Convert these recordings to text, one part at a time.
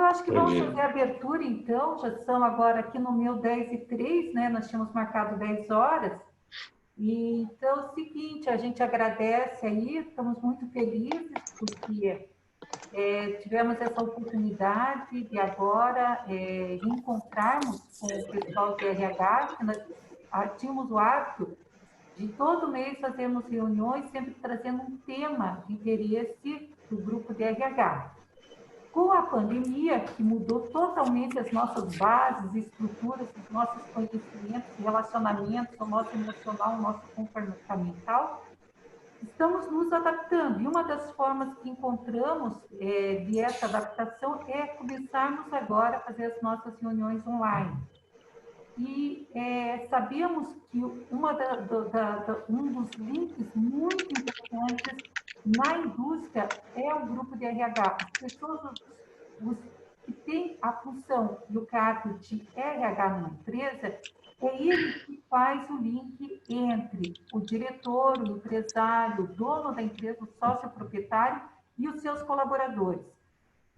acho que Bom vamos dia. fazer a abertura, então. Já são agora aqui no meu 10h03, né? Nós tínhamos marcado 10 horas. E, então, é o seguinte, a gente agradece aí, estamos muito felizes, porque tivemos essa oportunidade de agora reencontrarmos com o pessoal do RH, que nós tínhamos o hábito de todo mês fazermos reuniões, sempre trazendo um tema de interesse do grupo de RH. Com a pandemia, que mudou totalmente as nossas bases, estruturas, os nossos conhecimentos, relacionamentos, o nosso emocional, o nosso comportamental, estamos nos adaptando. E uma das formas que encontramos de essa adaptação é começarmos agora a fazer as nossas reuniões online. E sabemos que um dos links muito importantes na indústria é o grupo de RH. As pessoas que têm a função e o cargo de RH numa empresa, é ele que faz o link entre o diretor, o empresário, o dono da empresa, o sócio proprietário e os seus colaboradores.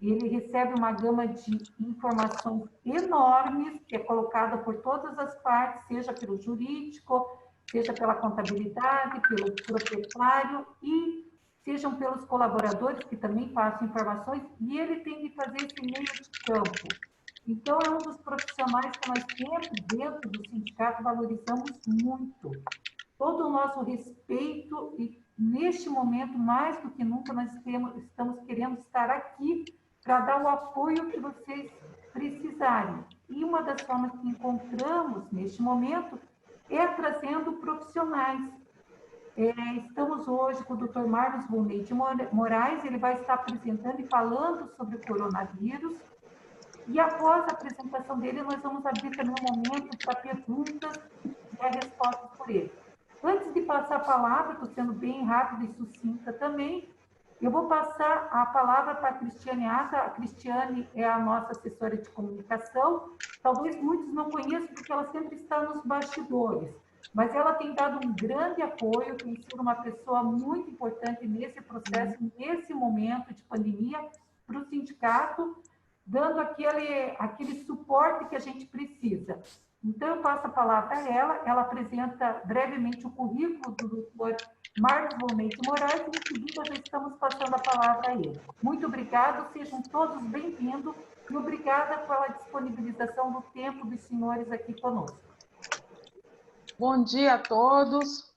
Ele recebe uma gama de informações enormes, que é colocada por todas as partes, seja pelo jurídico, seja pela contabilidade, pelo proprietário e sejam pelos colaboradores, que também passam informações, e ele tem que fazer esse meio de campo. Então, é um dos profissionais que nós sempre, dentro do sindicato, valorizamos muito. Todo o nosso respeito e, neste momento, mais do que nunca, nós estamos querendo estar aqui para dar o apoio que vocês precisarem. E uma das formas que encontramos, neste momento, é trazendo profissionais. Estamos hoje com o Dr. Marlos Volney de Moraes, ele vai estar apresentando e falando sobre o coronavírus. E após a apresentação dele, nós vamos abrir também um momento para perguntas e respostas por ele. Antes de passar a palavra, estou sendo bem rápida e sucinta também, eu vou passar a palavra para a Cristiane Ata. A Cristiane é a nossa assessora de comunicação. Talvez muitos não conheçam, porque ela sempre está nos bastidores, mas ela tem dado um grande apoio, tem sido uma pessoa muito importante nesse processo, nesse momento de pandemia, para o sindicato, dando aquele suporte que a gente precisa. Então, eu passo a palavra a ela apresenta brevemente o currículo do doutor Marlos Volney de Moraes, e em seguida já estamos passando a palavra a ele. Muito obrigado, sejam todos bem-vindos, e obrigada pela disponibilização do tempo dos senhores aqui conosco. Bom dia a todos.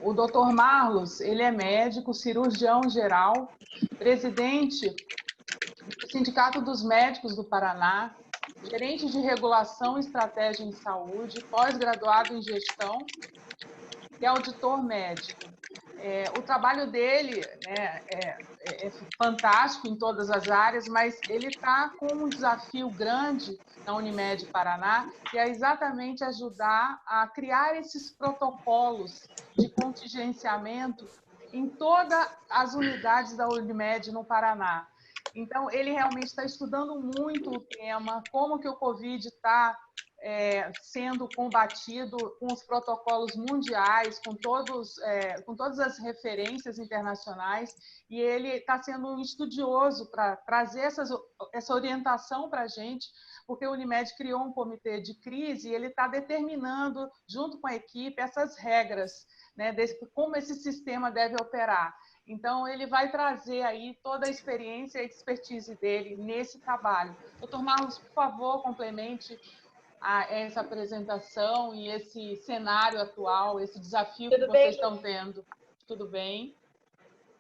O doutor Marlos, ele é médico, cirurgião geral, presidente do Sindicato dos Médicos do Paraná, gerente de regulação e estratégia em saúde, pós-graduado em gestão e auditor médico. O trabalho dele, né, é fantástico em todas as áreas, mas ele está com um desafio grande na Unimed Paraná, que é exatamente ajudar a criar esses protocolos de contingenciamento em todas as unidades da Unimed no Paraná. Então, ele realmente está estudando muito o tema, como que o Covid está sendo combatido com os protocolos mundiais, com todas as referências internacionais, e ele está sendo um estudioso para trazer essa orientação para a gente, porque o Unimed criou um comitê de crise e ele está determinando, junto com a equipe, essas regras, né, como esse sistema deve operar. Então, ele vai trazer aí toda a experiência e expertise dele nesse trabalho. Doutor Marlos, por favor, complemente essa apresentação e esse cenário atual, esse desafio que vocês estão tendo. Tudo bem?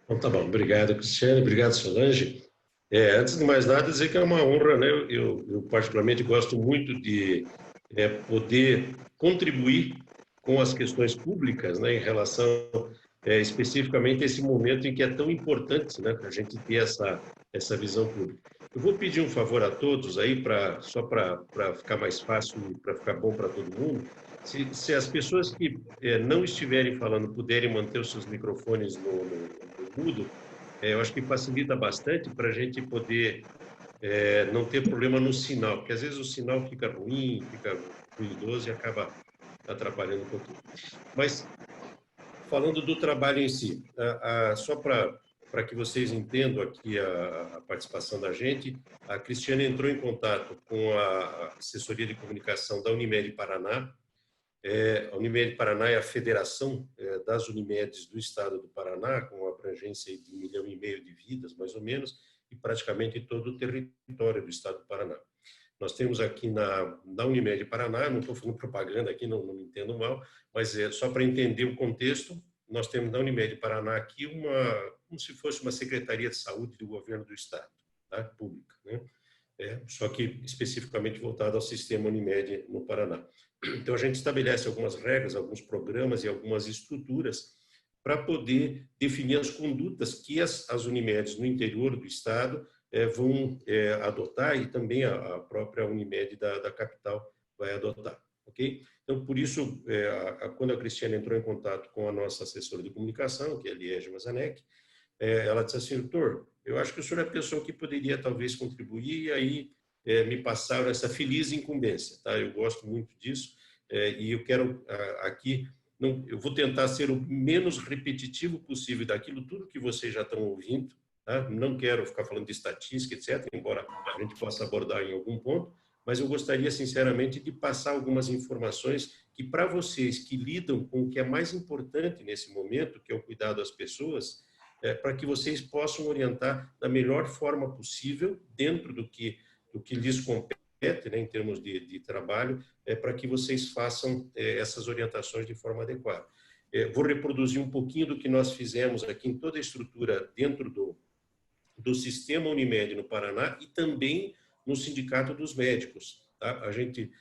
Então, tá bom. Obrigado, Cristiane. Obrigado, Solange. Antes de mais nada, dizer que é uma honra, né? Eu particularmente gosto muito de poder contribuir com as questões públicas, né, em relação especificamente a esse momento em que é tão importante, né, para a gente ter essa visão pública. Eu vou pedir um favor a todos aí, só para ficar mais fácil, para ficar bom para todo mundo, se as pessoas que não estiverem falando puderem manter os seus microfones no mudo, eu acho que facilita bastante para a gente poder não ter problema no sinal, porque às vezes o sinal fica ruim, fica ruidoso e acaba atrapalhando um pouquinho. Mas, falando do trabalho em si, só para para que vocês entendam aqui a participação da gente, a Cristiane entrou em contato com a assessoria de comunicação da Unimed Paraná. A Unimed Paraná é a federação das Unimedes do estado do Paraná, com uma abrangência de 1,5 milhão de vidas, mais ou menos, e praticamente todo o território do estado do Paraná. Nós temos aqui na Unimed Paraná, não estou fazendo propaganda aqui, não me entendo mal, mas só para entender o contexto, nós temos na Unimed Paraná aqui como se fosse uma Secretaria de Saúde do governo do estado, tá? Pública, né? Só que especificamente voltada ao sistema Unimed no Paraná. Então, a gente estabelece algumas regras, alguns programas e algumas estruturas para poder definir as condutas que as Unimedes no interior do estado vão adotar e também a própria Unimed da capital vai adotar, ok? Então, por isso, quando a Cristiane entrou em contato com a nossa assessora de comunicação, que é a Liege Mazanek, ela disse assim: doutor, eu acho que o senhor é a pessoa que poderia talvez contribuir, e aí me passaram essa feliz incumbência, tá? Eu gosto muito disso, e eu quero aqui, eu vou tentar ser o menos repetitivo possível daquilo tudo que vocês já estão ouvindo, tá? Não quero ficar falando de estatística, etc., embora a gente possa abordar em algum ponto, mas eu gostaria, sinceramente, de passar algumas informações que, para vocês que lidam com o que é mais importante nesse momento, que é o cuidado das pessoas, para que vocês possam orientar da melhor forma possível, dentro do que lhes compete, né, em termos de trabalho, para que vocês façam essas orientações de forma adequada. Vou reproduzir um pouquinho do que nós fizemos aqui em toda a estrutura dentro do sistema Unimed no Paraná e também no Sindicato dos Médicos, tá? A gente,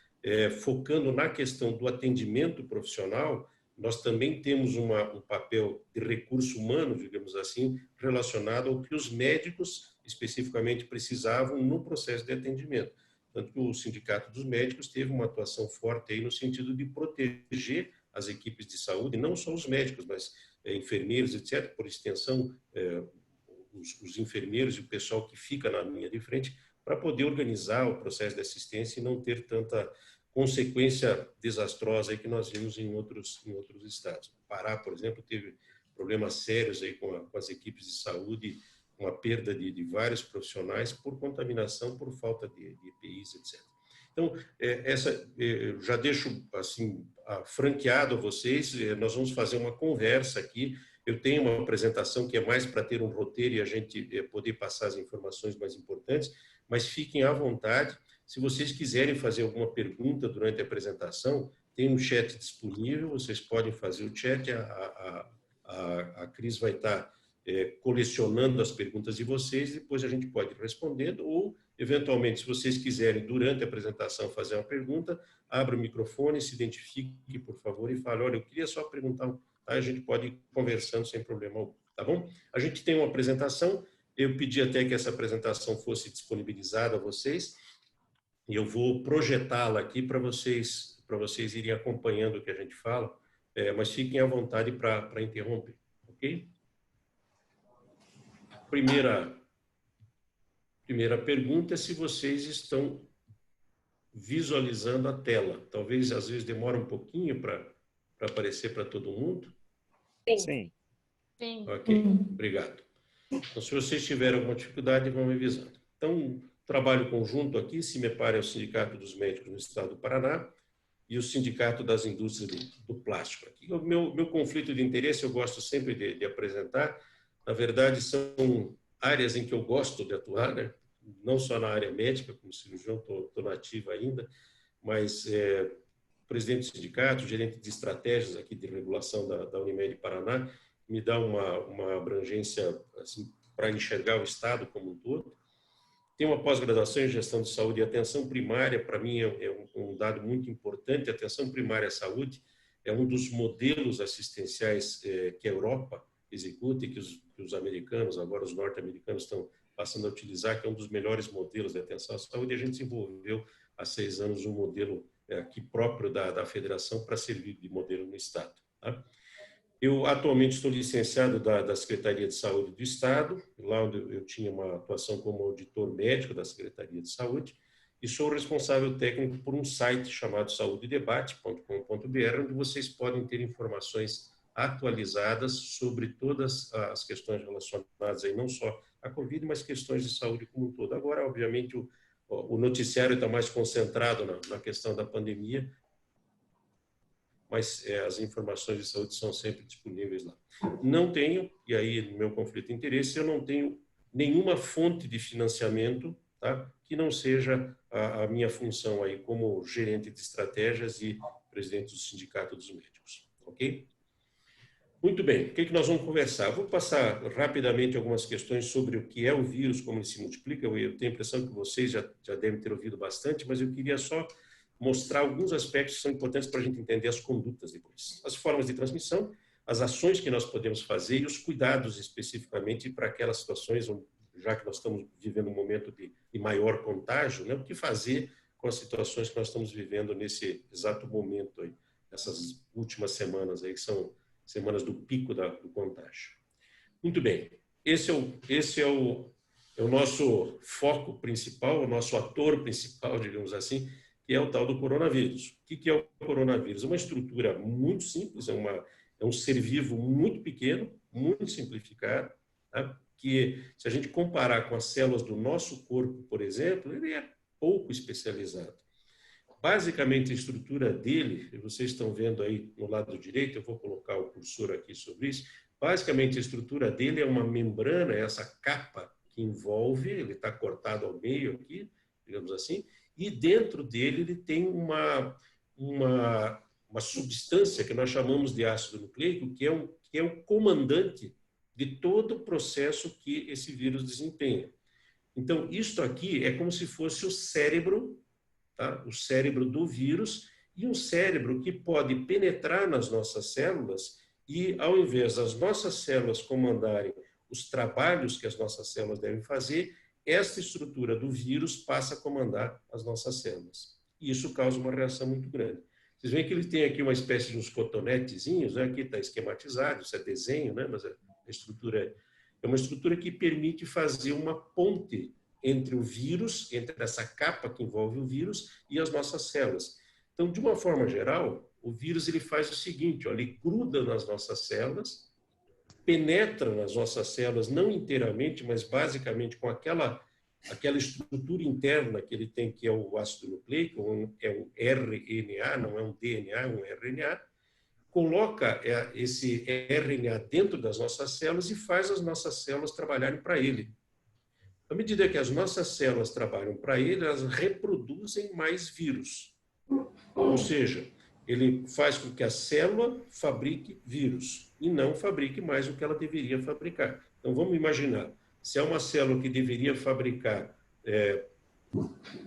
focando na questão do atendimento profissional, nós também temos um papel de recurso humano, digamos assim, relacionado ao que os médicos especificamente precisavam no processo de atendimento. Tanto que o Sindicato dos Médicos teve uma atuação forte aí no sentido de proteger as equipes de saúde, não só os médicos, mas enfermeiros, etc., por extensão, os enfermeiros e o pessoal que fica na linha de frente, para poder organizar o processo de assistência e não ter tanta consequência desastrosa aí que nós vimos em outros estados. O Pará, por exemplo, teve problemas sérios aí com as equipes de saúde, com a perda de vários profissionais por contaminação, por falta de EPIs, etc. Então, eu já deixo assim franqueado a vocês, nós vamos fazer uma conversa aqui. Eu tenho uma apresentação que é mais para ter um roteiro e a gente poder passar as informações mais importantes, mas fiquem à vontade. Se vocês quiserem fazer alguma pergunta durante a apresentação, tem um chat disponível, vocês podem fazer o chat, a Cris vai estar colecionando as perguntas de vocês, depois a gente pode ir respondendo, ou, eventualmente, se vocês quiserem, durante a apresentação, fazer uma pergunta, abra o microfone, se identifique, por favor, e fale: olha, eu queria só perguntar, tá? A gente pode ir conversando sem problema algum, tá bom? A gente tem uma apresentação, eu pedi até que essa apresentação fosse disponibilizada a vocês, e eu vou projetá-la aqui para vocês irem acompanhando o que a gente fala, mas fiquem à vontade para interromper, ok? Primeira pergunta é se vocês estão visualizando a tela. Talvez, às vezes, demore um pouquinho para aparecer para todo mundo. Sim. Sim. Ok, obrigado. Então, se vocês tiverem alguma dificuldade, vão me avisando. Então, trabalho conjunto aqui, CIMEPAR é o Sindicato dos Médicos no Estado do Paraná e o Sindicato das Indústrias do Plástico. Aqui, o meu conflito de interesse, eu gosto sempre de apresentar. Na verdade, são áreas em que eu gosto de atuar, né? Não só na área médica, como cirurgião, estou nativo ainda, mas presidente do sindicato, gerente de estratégias aqui de regulação da Unimed Paraná, me dá uma abrangência assim, para enxergar o Estado como um todo. Tenho uma pós-graduação em gestão de saúde e atenção primária, para mim é um dado muito importante. A atenção primária à saúde é um dos modelos assistenciais que a Europa executa e que os americanos, agora os norte-americanos, estão passando a utilizar, que é um dos melhores modelos de atenção à saúde. E a gente desenvolveu há 6 anos um modelo aqui próprio da federação para servir de modelo no Estado, tá? Eu atualmente estou licenciado da Secretaria de Saúde do Estado, lá onde eu tinha uma atuação como auditor médico da Secretaria de Saúde, e sou responsável técnico por um site chamado saudedebate.com.br, onde vocês podem ter informações atualizadas sobre todas as questões relacionadas aí, não só à Covid, mas questões de saúde como um todo. Agora, obviamente, o noticiário está mais concentrado na questão da pandemia, mas as informações de saúde são sempre disponíveis lá. Não tenho, e aí no meu conflito de interesse, eu não tenho nenhuma fonte de financiamento, tá, que não seja a minha função aí como gerente de estratégias e presidente do Sindicato dos Médicos, ok? Muito bem, o que nós vamos conversar? Vou passar rapidamente algumas questões sobre o que é o vírus, como ele se multiplica. Eu tenho a impressão que vocês já devem ter ouvido bastante, mas eu queria só mostrar alguns aspectos que são importantes para a gente entender as condutas depois. As formas de transmissão, as ações que nós podemos fazer e os cuidados especificamente para aquelas situações, onde, já que nós estamos vivendo um momento de maior contágio, né, o que fazer com as situações que nós estamos vivendo nesse exato momento, aí, essas últimas semanas, aí, que são semanas do pico do contágio. Muito bem, esse é o nosso foco principal, o nosso ator principal, digamos assim, que é o tal do coronavírus. O que é o coronavírus? É uma estrutura muito simples, é um ser vivo muito pequeno, muito simplificado, tá? Que, se a gente comparar com as células do nosso corpo, por exemplo, ele é pouco especializado. Basicamente, a estrutura dele, vocês estão vendo aí no lado direito, eu vou colocar o cursor aqui sobre isso, basicamente a estrutura dele é uma membrana, essa capa que envolve, ele está cortado ao meio aqui, digamos assim, e dentro dele ele tem uma substância que nós chamamos de ácido nucleico, que é o comandante de todo o processo que esse vírus desempenha. Então, isto aqui é como se fosse o cérebro, tá? O cérebro do vírus, e um cérebro que pode penetrar nas nossas células e, ao invés das nossas células comandarem os trabalhos que as nossas células devem fazer, esta estrutura do vírus passa a comandar as nossas células. E isso causa uma reação muito grande. Vocês veem que ele tem aqui uma espécie de uns cotonetezinhos, né? Aqui está esquematizado, isso é desenho, né? Mas a estrutura é uma estrutura que permite fazer uma ponte entre o vírus, entre essa capa que envolve o vírus e as nossas células. Então, de uma forma geral, o vírus ele faz o seguinte, ó, ele gruda nas nossas células, penetra nas nossas células, não inteiramente, mas basicamente com aquela estrutura interna que ele tem, que é o ácido nucleico, é um RNA, não é um DNA, é um RNA, coloca esse RNA dentro das nossas células e faz as nossas células trabalharem para ele. À medida que as nossas células trabalham para ele, elas reproduzem mais vírus. Ou seja, ele faz com que a célula fabrique vírus e não fabrique mais o que ela deveria fabricar. Então, vamos imaginar, se é uma célula que deveria fabricar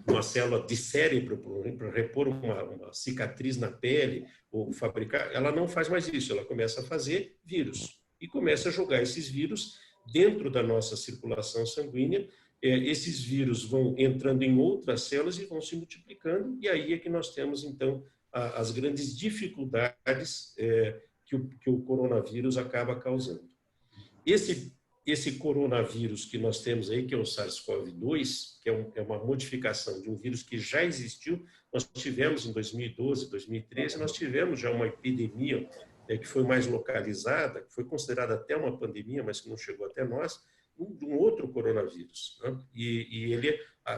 uma célula de cérebro para repor uma cicatriz na pele, ou fabricar, ela não faz mais isso, ela começa a fazer vírus e começa a jogar esses vírus dentro da nossa circulação sanguínea. Esses vírus vão entrando em outras células e vão se multiplicando, e aí é que nós temos, então, as grandes dificuldades que o coronavírus acaba causando. Esse coronavírus que nós temos aí, que é o SARS-CoV-2, que é uma modificação de um vírus que já existiu, nós tivemos em 2012, 2013, nós tivemos já uma epidemia que foi mais localizada, que foi considerada até uma pandemia, mas que não chegou até nós, de um outro coronavírus, né?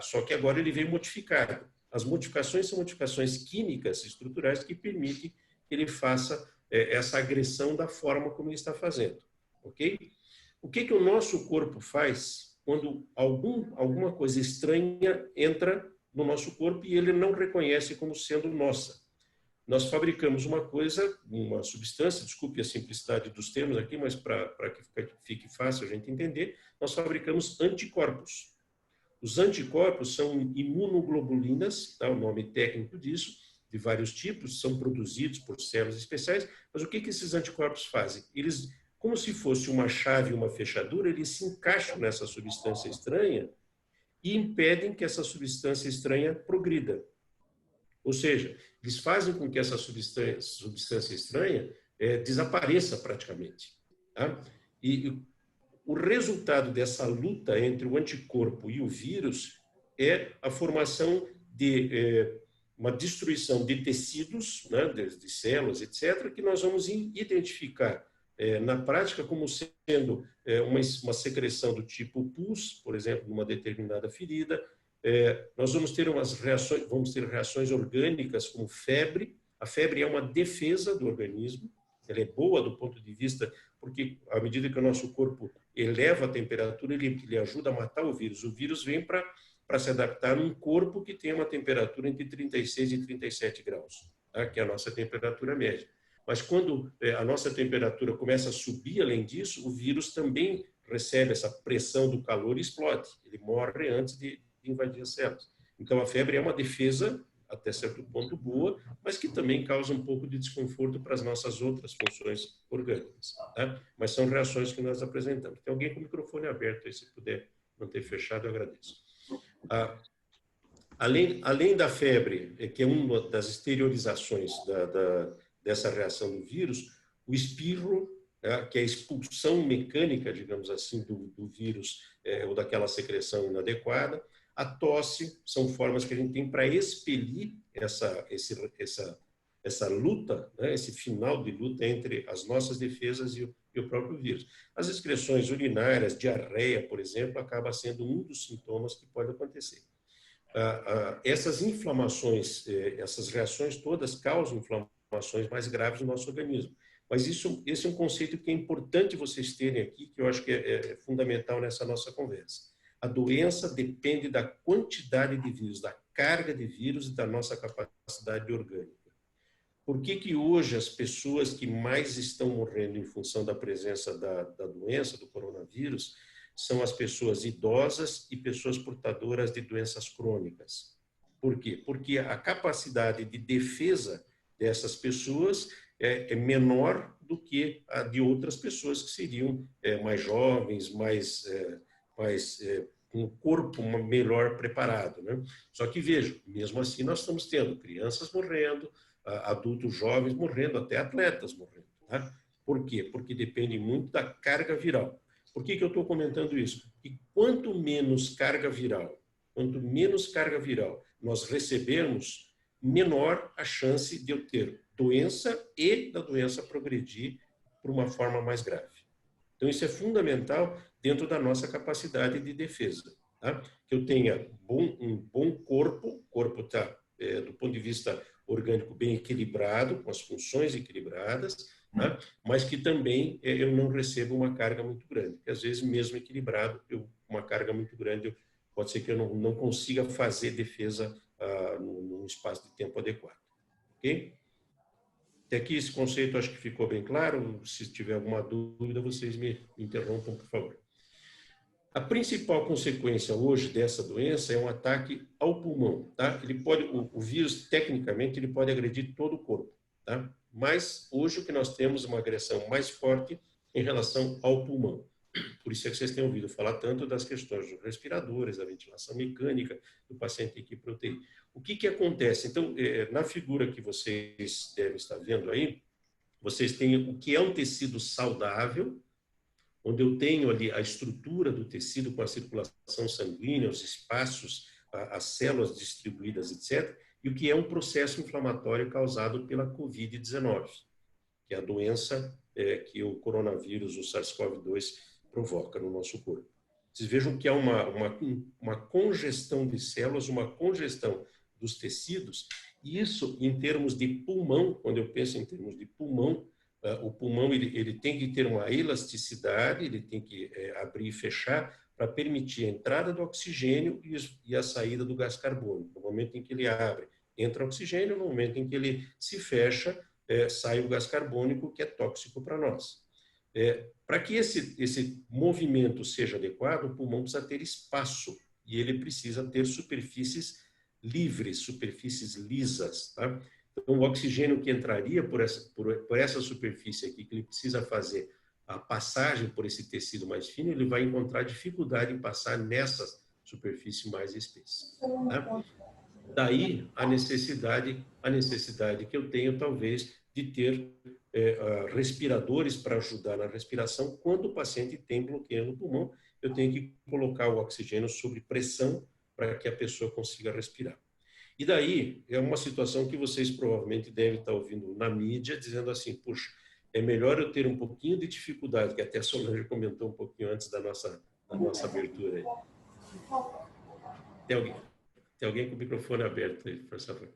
Só que agora ele veio modificado. As modificações são modificações químicas estruturais que permitem que ele faça essa agressão da forma como ele está fazendo, ok? O que o nosso corpo faz quando alguma coisa estranha entra no nosso corpo e ele não reconhece como sendo nossa? Nós fabricamos uma coisa, uma substância, desculpe a simplicidade dos termos aqui, mas para que fique fácil a gente entender, nós fabricamos anticorpos. Os anticorpos são imunoglobulinas, tá, o nome técnico disso, de vários tipos, são produzidos por células especiais, mas o que esses anticorpos fazem? Eles, como se fosse uma chave e uma fechadura, eles se encaixam nessa substância estranha e impedem que essa substância estranha progrida. Ou seja, eles fazem com que essa substância estranha desapareça praticamente. Tá? E o resultado dessa luta entre o anticorpo e o vírus é a formação de uma destruição de tecidos, né, de células, etc., que nós vamos identificar na prática como sendo uma secreção do tipo pus, por exemplo, numa determinada ferida. Nós vamos ter reações orgânicas como febre. A febre é uma defesa do organismo, ela é boa do ponto de vista, porque à medida que o nosso corpo eleva a temperatura, ele ajuda a matar o vírus. O vírus vem para se adaptar num corpo que tem uma temperatura entre 36 e 37 graus, tá? Que é a nossa temperatura média. Mas quando a nossa temperatura começa a subir além disso, o vírus também recebe essa pressão do calor e explode. Ele morre antes de invadir as células. Então, a febre é uma defesa, até certo ponto boa, mas que também causa um pouco de desconforto para as nossas outras funções orgânicas. Tá? Mas são reações que nós apresentamos. Tem alguém com o microfone aberto aí, se puder manter fechado, eu agradeço. Além da febre, que é uma das exteriorizações dessa reação do vírus, o espirro, que é a expulsão mecânica, digamos assim, do vírus ou daquela secreção inadequada. A tosse são formas que a gente tem para expelir essa luta, né, esse final de luta entre as nossas defesas e o próprio vírus. As excreções urinárias, diarreia, por exemplo, acaba sendo um dos sintomas que pode acontecer. Essas inflamações, essas reações todas causam inflamações mais graves no nosso organismo. Mas esse é um conceito que é importante vocês terem aqui, que eu acho que é fundamental nessa nossa conversa. A doença depende da quantidade de vírus, da carga de vírus e da nossa capacidade orgânica. Por que hoje as pessoas que mais estão morrendo em função da presença da doença, do coronavírus, são as pessoas idosas e pessoas portadoras de doenças crônicas? Por quê? Porque a capacidade de defesa dessas pessoas é menor do que a de outras pessoas que seriam mais jovens, com o corpo melhor preparado, né? Só que veja, mesmo assim nós estamos tendo crianças morrendo, adultos jovens morrendo, até atletas morrendo. Tá? Por quê? Porque depende muito da carga viral. Por que eu estou comentando isso? Porque quanto menos carga viral nós recebermos, menor a chance de eu ter doença e da doença progredir por uma forma mais grave. Então, isso é fundamental dentro da nossa capacidade de defesa. Tá? Que eu tenha um bom corpo, o corpo está, do ponto de vista orgânico, bem equilibrado, com as funções equilibradas, tá? Mas que também eu não recebo uma carga muito grande. Porque, às vezes, mesmo equilibrado, uma carga muito grande, pode ser que eu não consiga fazer defesa num espaço de tempo adequado. Ok? Até aqui esse conceito acho que ficou bem claro. Se tiver alguma dúvida, vocês me interrompam, por favor. A principal consequência hoje dessa doença é um ataque ao pulmão. Tá? O vírus, tecnicamente, ele pode agredir todo o corpo. Tá? Mas hoje o que nós temos é uma agressão mais forte em relação ao pulmão. Por isso é que vocês têm ouvido falar tanto das questões dos respiradores, da ventilação mecânica, do paciente em equipe UTI. O que acontece? Então, na figura que vocês devem estar vendo aí, vocês têm o que é um tecido saudável, onde eu tenho ali a estrutura do tecido com a circulação sanguínea, os espaços, as células distribuídas, etc., e o que é um processo inflamatório causado pela COVID-19, que é a doença que o coronavírus, o SARS-CoV-2, provoca no nosso corpo. Vocês vejam que há uma congestão de células, uma congestão dos tecidos, e isso em termos de pulmão, quando eu penso em termos de pulmão, o pulmão ele tem que ter uma elasticidade, ele tem que abrir e fechar para permitir a entrada do oxigênio e a saída do gás carbônico. No momento em que ele abre, entra oxigênio, no momento em que ele se fecha, sai o gás carbônico, que é tóxico para nós. Para que esse movimento seja adequado, o pulmão precisa ter espaço e ele precisa ter superfícies livres, superfícies lisas. Tá? Então, o oxigênio que entraria por essa superfície aqui, que ele precisa fazer a passagem por esse tecido mais fino, ele vai encontrar dificuldade em passar nessa superfície mais espessa. Tá? Daí a necessidade que eu tenho, talvez, de ter respiradores para ajudar na respiração. Quando o paciente tem bloqueio no pulmão, eu tenho que colocar o oxigênio sob pressão para que a pessoa consiga respirar. E daí é uma situação que vocês provavelmente devem estar ouvindo na mídia, dizendo assim, puxa, é melhor eu ter um pouquinho de dificuldade, que até a Solange comentou um pouquinho antes da nossa abertura aí. Tem alguém com o microfone aberto aí, por favor.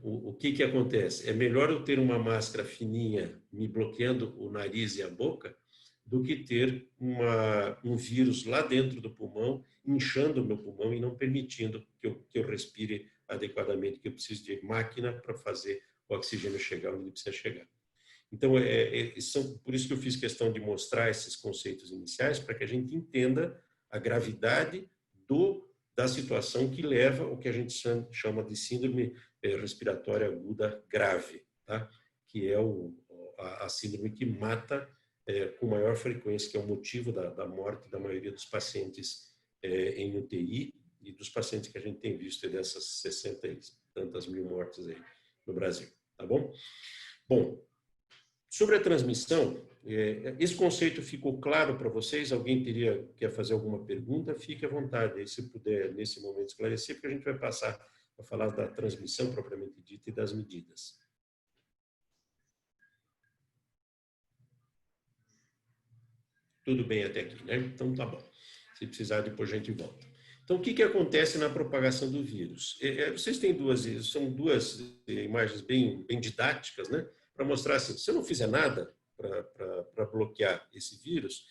O que acontece? É melhor eu ter uma máscara fininha me bloqueando o nariz e a boca do que ter um vírus lá dentro do pulmão, inchando o meu pulmão e não permitindo que eu respire adequadamente, que eu preciso de máquina para fazer o oxigênio chegar onde ele precisa chegar. Então, por isso que eu fiz questão de mostrar esses conceitos iniciais, para que a gente entenda a gravidade da situação que leva o que a gente chama de síndrome respiratória aguda grave, tá? Que é a síndrome que mata com maior frequência, que é o motivo da morte da maioria dos pacientes em UTI e dos pacientes que a gente tem visto dessas 60 e tantas mil mortes aí no Brasil, tá bom? Bom, sobre a transmissão, esse conceito ficou claro para vocês? Alguém quer fazer alguma pergunta? Fique à vontade, aí, se puder, nesse momento, esclarecer, porque a gente vai passar a falar da transmissão propriamente dita e das medidas. Tudo bem até aqui, né? Então, tá bom. Se precisar, depois a gente volta. Então, o que acontece na propagação do vírus? Vocês têm são duas imagens bem didáticas, né? Para mostrar assim, se eu não fizer nada para bloquear esse vírus,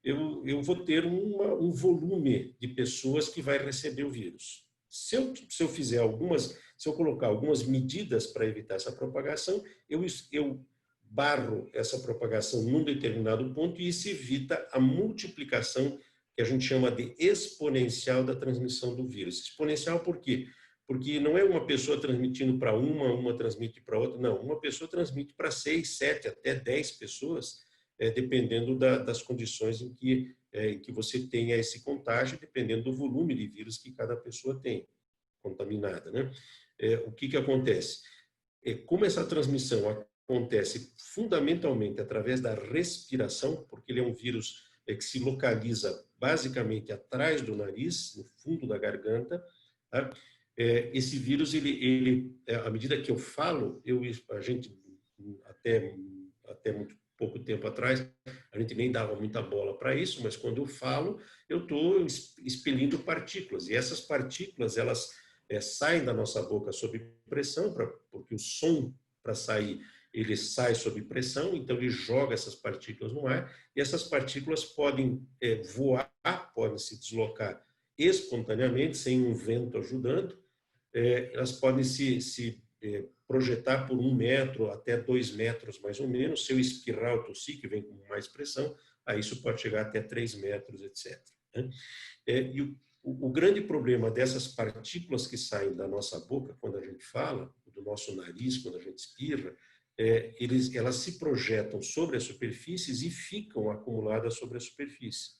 eu vou ter um volume de pessoas que vai receber o vírus. Se eu colocar algumas medidas para evitar essa propagação, eu barro essa propagação num determinado ponto e isso evita a multiplicação que a gente chama de exponencial da transmissão do vírus. Exponencial por quê? Porque não é uma pessoa transmitindo para uma transmite para outra, não. Uma pessoa transmite para 6, 7, até 10 pessoas, dependendo das condições em que você tenha esse contágio, dependendo do volume de vírus que cada pessoa tem contaminada, né? O que acontece? Como essa transmissão acontece fundamentalmente através da respiração, porque ele é um vírus que se localiza basicamente atrás do nariz, no fundo da garganta, tá? Esse vírus, à medida que eu falo, a gente até muito pouco tempo atrás, a gente nem dava muita bola para isso, mas quando eu falo, eu estou expelindo partículas, e essas partículas, elas saem da nossa boca sob pressão, porque o som para sair, ele sai sob pressão, então ele joga essas partículas no ar, e essas partículas podem voar, podem se deslocar espontaneamente, sem um vento ajudando, elas podem se projetar por 1 metro até 2 metros, mais ou menos. Se eu espirrar ou tossir, que vem com mais pressão, aí isso pode chegar até 3 metros, etc. E o grande problema dessas partículas que saem da nossa boca, quando a gente fala, do nosso nariz, quando a gente espirra, elas se projetam sobre as superfícies e ficam acumuladas sobre a superfície.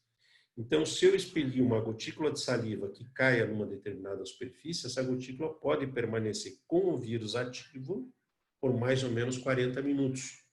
Então, se eu expelir uma gotícula de saliva que caia numa determinada superfície, essa gotícula pode permanecer com o vírus ativo por mais ou menos 40 minutos.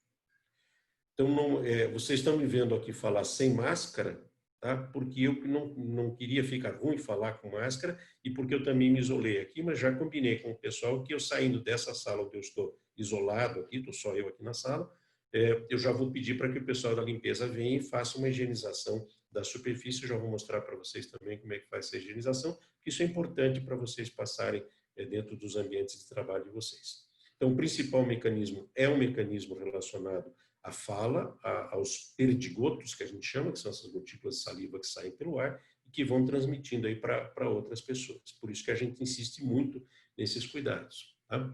Então, vocês estão me vendo aqui falar sem máscara, tá? Porque eu não queria ficar ruim falar com máscara e porque eu também me isolei aqui, mas já combinei com o pessoal que eu saindo dessa sala onde eu estou isolado aqui, estou só eu aqui na sala, eu já vou pedir para que o pessoal da limpeza venha e faça uma higienização da superfície. Eu já vou mostrar para vocês também como é que faz essa higienização, porque isso é importante para vocês passarem dentro dos ambientes de trabalho de vocês. Então, o principal mecanismo é um mecanismo relacionado à fala, aos perdigotos, que a gente chama, que são essas gotículas de saliva que saem pelo ar e que vão transmitindo aí para outras pessoas. Por isso que a gente insiste muito nesses cuidados, tá?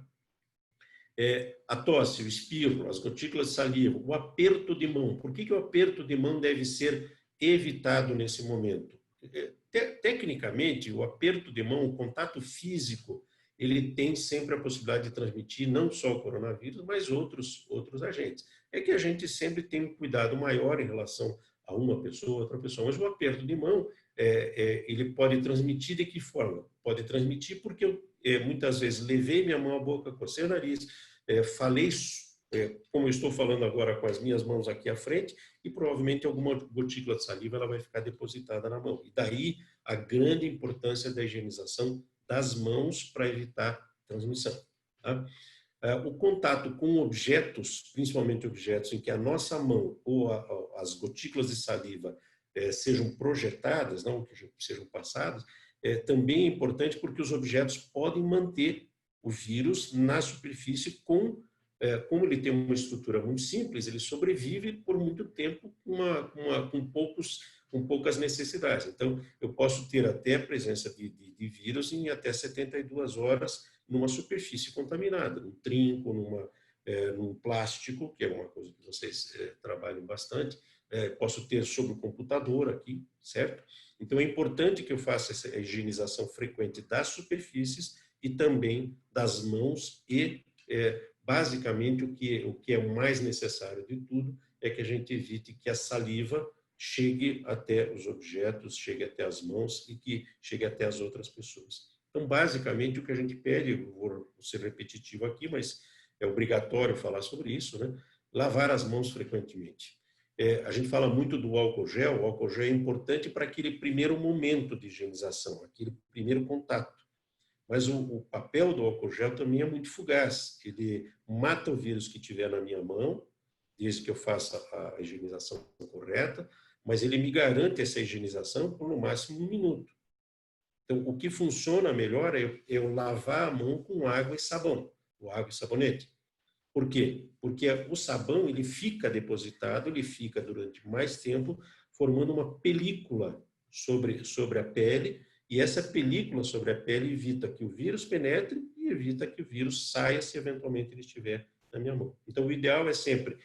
A tosse, o espirro, as gotículas de saliva, o aperto de mão. Por que o aperto de mão deve ser evitado nesse momento? Tecnicamente, o aperto de mão, o contato físico, ele tem sempre a possibilidade de transmitir não só o coronavírus, mas outros agentes. É que a gente sempre tem um cuidado maior em relação a uma pessoa, outra pessoa. Mas o aperto de mão, ele pode transmitir de que forma? Pode transmitir porque eu muitas vezes levei minha mão à boca, cocei o nariz, falei como eu estou falando agora com as minhas mãos aqui à frente, e provavelmente alguma gotícula de saliva ela vai ficar depositada na mão. E daí a grande importância da higienização das mãos para evitar transmissão. Tá? O contato com objetos, principalmente objetos em que a nossa mão ou as gotículas de saliva sejam projetadas, não que sejam passadas, também é importante porque os objetos podem manter o vírus na superfície como ele tem uma estrutura muito simples, ele sobrevive por muito tempo com poucas necessidades. Então, eu posso ter até a presença de vírus em até 72 horas numa superfície contaminada, num trinco, num plástico, que é uma coisa que vocês trabalham bastante, posso ter sobre o computador aqui, certo? Então, é importante que eu faça essa higienização frequente das superfícies e também das mãos e, basicamente, o que é o mais necessário de tudo é que a gente evite que a saliva chegue até os objetos, chegue até as mãos e que chegue até as outras pessoas. Então, basicamente, o que a gente pede, vou ser repetitivo aqui, mas é obrigatório falar sobre isso, né? Lavar as mãos frequentemente. A gente fala muito do álcool gel. O álcool gel é importante para aquele primeiro momento de higienização, aquele primeiro contato. Mas o papel do álcool gel também é muito fugaz. Ele mata o vírus que tiver na minha mão, desde que eu faça a higienização correta, mas ele me garante essa higienização por no máximo 1 minuto. Então, o que funciona melhor é eu lavar a mão com água e sabão, ou água e sabonete. Por quê? Porque o sabão ele fica depositado, ele fica durante mais tempo, formando uma película sobre a pele, e essa película sobre a pele evita que o vírus penetre e evita que o vírus saia se eventualmente ele estiver na minha mão. Então, o ideal é sempre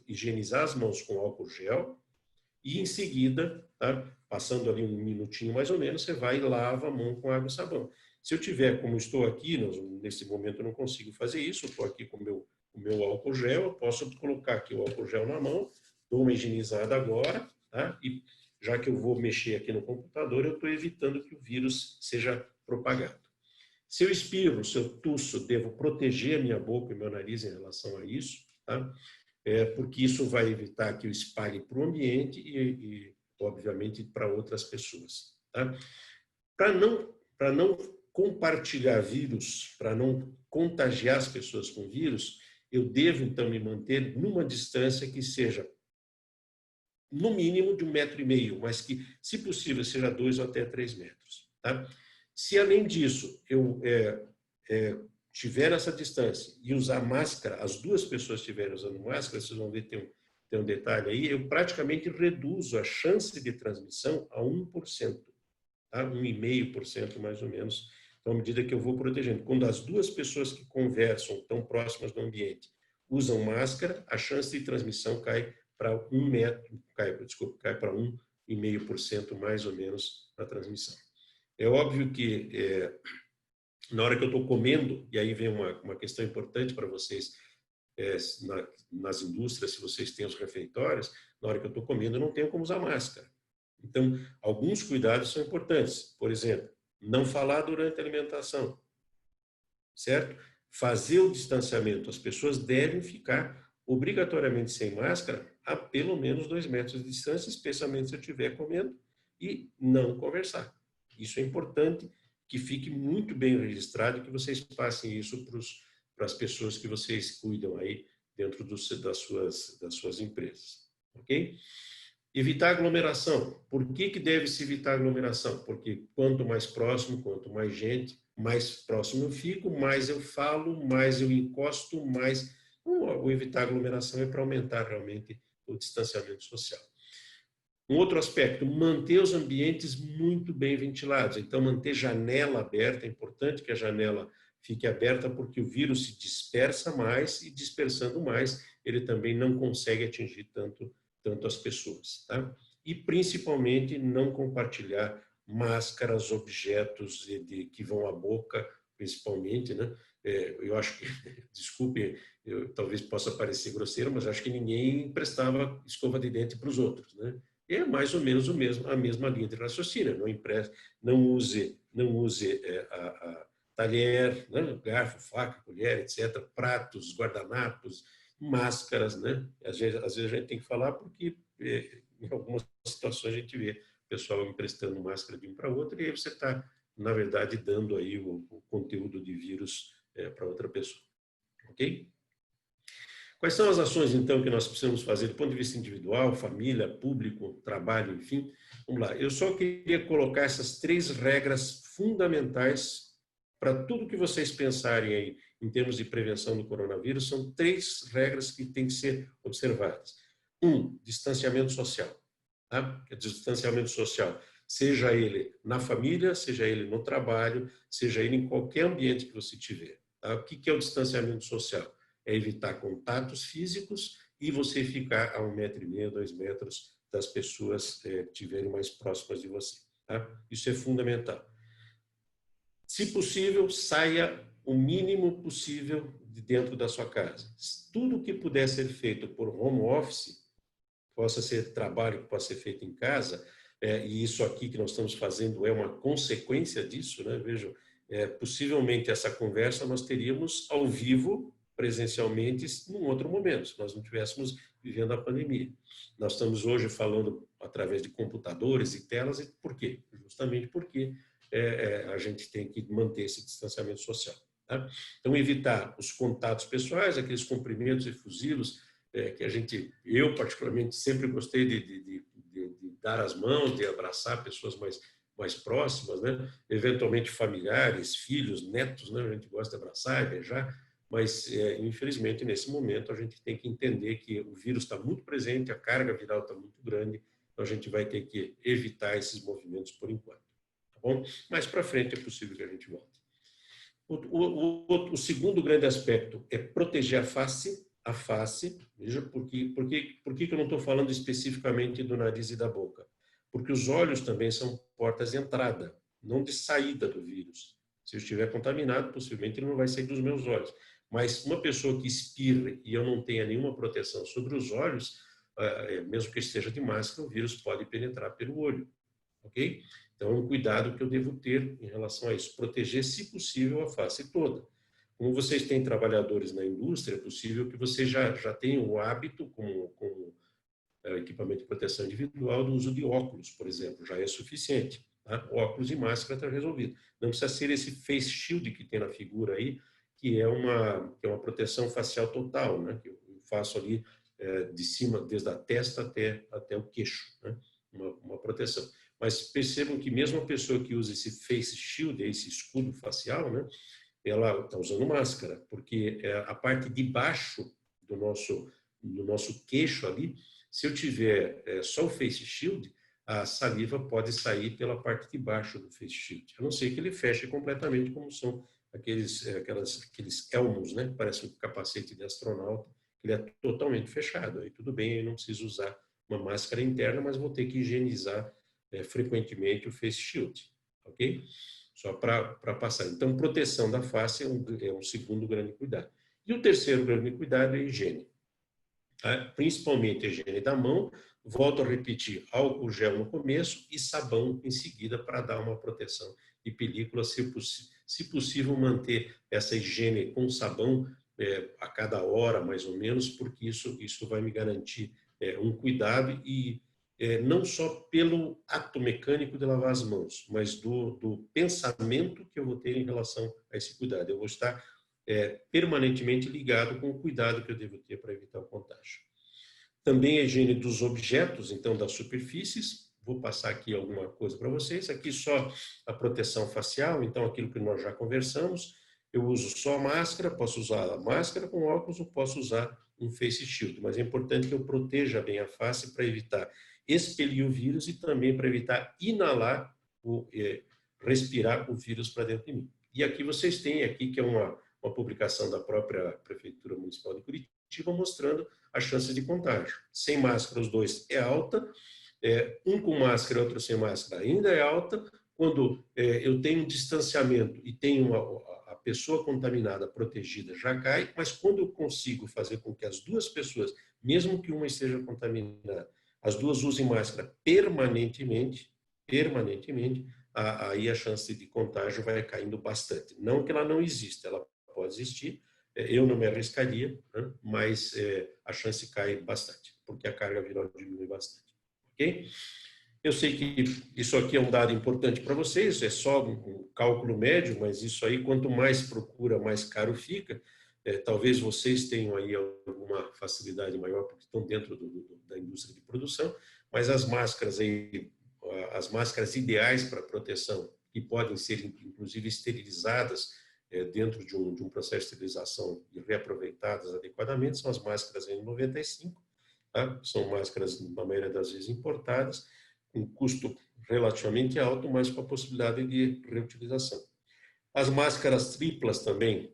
higienizar as mãos com álcool gel e, em seguida, tá, passando ali 1 minutinho mais ou menos, você vai e lava a mão com água e sabão. Se eu tiver, como estou aqui, nesse momento eu não consigo fazer isso, eu estou aqui com o meu álcool gel, eu posso colocar aqui o álcool gel na mão, dou uma higienizada agora, tá? E já que eu vou mexer aqui no computador, eu estou evitando que o vírus seja propagado. Se eu espirro, se eu tusso, devo proteger a minha boca e meu nariz em relação a isso, tá? Porque isso vai evitar que eu espalhe para o ambiente e obviamente, para outras pessoas. Tá? Para não compartilhar vírus, para não contagiar as pessoas com vírus, eu devo, então, me manter numa distância que seja, no mínimo, de 1,5 metro, mas que, se possível, seja 2 ou até 3 metros. Tá? Se, além disso, eu tiver essa distância e usar máscara, as duas pessoas estiverem usando máscara, vocês vão ver, tem um detalhe aí, eu praticamente reduzo a chance de transmissão a 1%, tá? 1,5% mais ou menos, então, à medida que eu vou protegendo. Quando as duas pessoas que conversam, tão próximas do ambiente, usam máscara, a chance de transmissão cai para 1,5% mais ou menos na transmissão. É óbvio que na hora que eu estou comendo, e aí vem uma questão importante para vocês, nas indústrias, se vocês têm os refeitórios, na hora que eu estou comendo, eu não tenho como usar máscara. Então, alguns cuidados são importantes. Por exemplo, não falar durante a alimentação, certo? Fazer o distanciamento. As pessoas devem ficar obrigatoriamente sem máscara a pelo menos 2 metros de distância, especialmente se eu estiver comendo, e não conversar. Isso é importante que fique muito bem registrado e que vocês passem isso para as pessoas que vocês cuidam aí dentro das suas empresas, ok? Evitar aglomeração. Por que deve-se evitar aglomeração? Porque quanto mais próximo, quanto mais gente, mais próximo eu fico, mais eu falo, mais eu encosto, mais... O evitar aglomeração é para aumentar realmente o distanciamento social. Um outro aspecto, manter os ambientes muito bem ventilados. Então, manter janela aberta, é importante que a janela fique aberta porque o vírus se dispersa mais e, dispersando mais, ele também não consegue atingir tanto as pessoas. Tá? E, principalmente, não compartilhar máscaras, objetos que vão à boca, principalmente, né? Eu acho que, desculpe, talvez possa parecer grosseiro, mas acho que ninguém emprestava escova de dente para os outros, né? É mais ou menos a mesma linha de raciocínio. Não use talher, né? Garfo, faca, colher, etc., pratos, guardanapos, máscaras, né? Às vezes a gente tem que falar porque em algumas situações a gente vê o pessoal emprestando máscara de um para outro e aí você está na verdade, dando aí o conteúdo de vírus para outra pessoa. Ok? Quais são as ações, então, que nós precisamos fazer do ponto de vista individual, família, público, trabalho, enfim? Vamos lá. Eu só queria colocar essas 3 regras fundamentais para tudo que vocês pensarem aí em termos de prevenção do coronavírus. São 3 regras que têm que ser observadas. 1, distanciamento social. Tá? Distanciamento social, seja ele na família, seja ele no trabalho, seja ele em qualquer ambiente que você tiver. Tá? O que é o distanciamento social? É evitar contatos físicos e você ficar a 1,5 m, 2 metros das pessoas que estiverem mais próximas de você. Tá? Isso é fundamental. Se possível, saia o mínimo possível de dentro da sua casa. Tudo que puder ser feito por home office, possa ser trabalho que possa ser feito em casa, e isso aqui que nós estamos fazendo é uma consequência disso, né? Vejam, possivelmente essa conversa nós teríamos ao vivo, presencialmente, num outro momento, se nós não estivéssemos vivendo a pandemia. Nós estamos hoje falando através de computadores e telas, e por quê? Justamente porque a gente tem que manter esse distanciamento social. Tá? Então, evitar os contatos pessoais, aqueles cumprimentos efusivos, que eu particularmente sempre gostei de dar as mãos, de abraçar pessoas mais próximas, né? Eventualmente familiares, filhos, netos, né? A gente gosta de abraçar e beijar, mas infelizmente nesse momento a gente tem que entender que o vírus está muito presente, a carga viral está muito grande, então a gente vai ter que evitar esses movimentos por enquanto, tá bom? Mais para frente é possível que a gente volte. O segundo grande aspecto é proteger a face. Veja, por que eu não estou falando especificamente do nariz e da boca? Porque os olhos também são portas de entrada, não de saída do vírus. Se eu estiver contaminado, possivelmente ele não vai sair dos meus olhos. Mas uma pessoa que espirra e eu não tenha nenhuma proteção sobre os olhos, mesmo que esteja de máscara, o vírus pode penetrar pelo olho. Ok? Então, é um cuidado que eu devo ter em relação a isso. Proteger, se possível, a face toda. Como vocês têm trabalhadores na indústria, é possível que vocês já tenham o hábito, com equipamento de proteção individual, do uso de óculos, por exemplo, já é suficiente. Tá? Óculos e máscara está resolvido. Não precisa ser esse face shield que tem na figura aí, que é uma proteção facial total, né? Que eu faço ali de cima, desde a testa até o queixo, né? Uma proteção. Mas percebam que mesmo a pessoa que usa esse face shield, esse escudo facial, né? Ela está usando máscara, porque a parte de baixo do nosso queixo ali, se eu tiver só o face shield, a saliva pode sair pela parte de baixo do face shield, a não ser que ele feche completamente, como são aqueles elmos, né? Parece um capacete de astronauta, ele é totalmente fechado. Aí tudo bem, eu não preciso usar uma máscara interna, mas vou ter que higienizar frequentemente o face shield, ok? Só para passar. Então, proteção da face é um segundo grande cuidado. E o terceiro grande cuidado é a higiene. Tá? Principalmente a higiene da mão, volto a repetir, álcool gel no começo e sabão em seguida para dar uma proteção de película, se possível manter essa higiene com sabão a cada hora, mais ou menos, porque isso vai me garantir um cuidado e não só pelo ato mecânico de lavar as mãos, mas do pensamento que eu vou ter em relação a esse cuidado. Eu vou estar permanentemente ligado com o cuidado que eu devo ter para evitar o contágio. Também a higiene dos objetos, então, das superfícies. Vou passar aqui alguma coisa para vocês. Aqui só a proteção facial, então aquilo que nós já conversamos. Eu uso só máscara, posso usar a máscara com óculos ou posso usar um face shield, mas é importante que eu proteja bem a face para evitar expelir o vírus e também para evitar inalar, respirar o vírus para dentro de mim. E aqui vocês têm, aqui que é uma publicação da própria Prefeitura Municipal de Curitiba, mostrando a chance de contágio. Sem máscara, os dois é alta, um com máscara e outro sem máscara ainda é alta. Quando eu tenho um distanciamento e tenho a pessoa contaminada protegida, já cai, mas quando eu consigo fazer com que as duas pessoas, mesmo que uma esteja contaminada, as duas usem máscara permanentemente, aí a chance de contágio vai caindo bastante. Não que ela não exista, ela pode existir, eu não me arriscaria, né? Mas a chance cai bastante, porque a carga viral diminui bastante. Ok? Eu sei que isso aqui é um dado importante para vocês, é só um cálculo médio, mas isso aí, quanto mais procura, mais caro fica. Talvez vocês tenham aí alguma facilidade maior, porque estão dentro da indústria de produção, mas as máscaras aí, as máscaras ideais para proteção, que podem ser, inclusive, esterilizadas dentro de um processo de esterilização e reaproveitadas adequadamente, são as máscaras N95, tá? São máscaras, na maioria das vezes, importadas, com custo relativamente alto, mas com a possibilidade de reutilização. As máscaras triplas também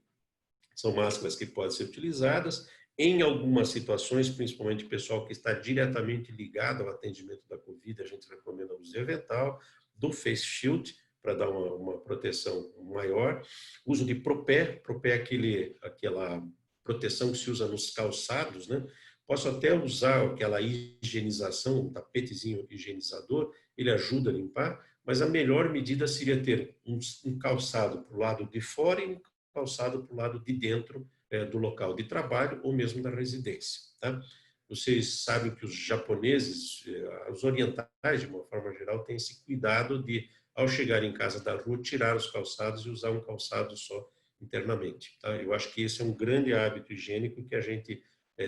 são máscaras que podem ser utilizadas em algumas situações, principalmente o pessoal que está diretamente ligado ao atendimento da Covid, a gente recomenda o uso avental, do face shield, para dar uma proteção maior. Uso de propé é aquela proteção que se usa nos calçados, né? Posso até usar aquela higienização, um tapetezinho higienizador, ele ajuda a limpar, mas a melhor medida seria ter um calçado para o lado de fora e um calçado para o lado de dentro do local de trabalho ou mesmo da residência, tá? Vocês sabem que os japoneses, os orientais, de uma forma geral, têm esse cuidado de, ao chegar em casa da rua, tirar os calçados e usar um calçado só internamente, tá? Eu acho que esse é um grande hábito higiênico que a gente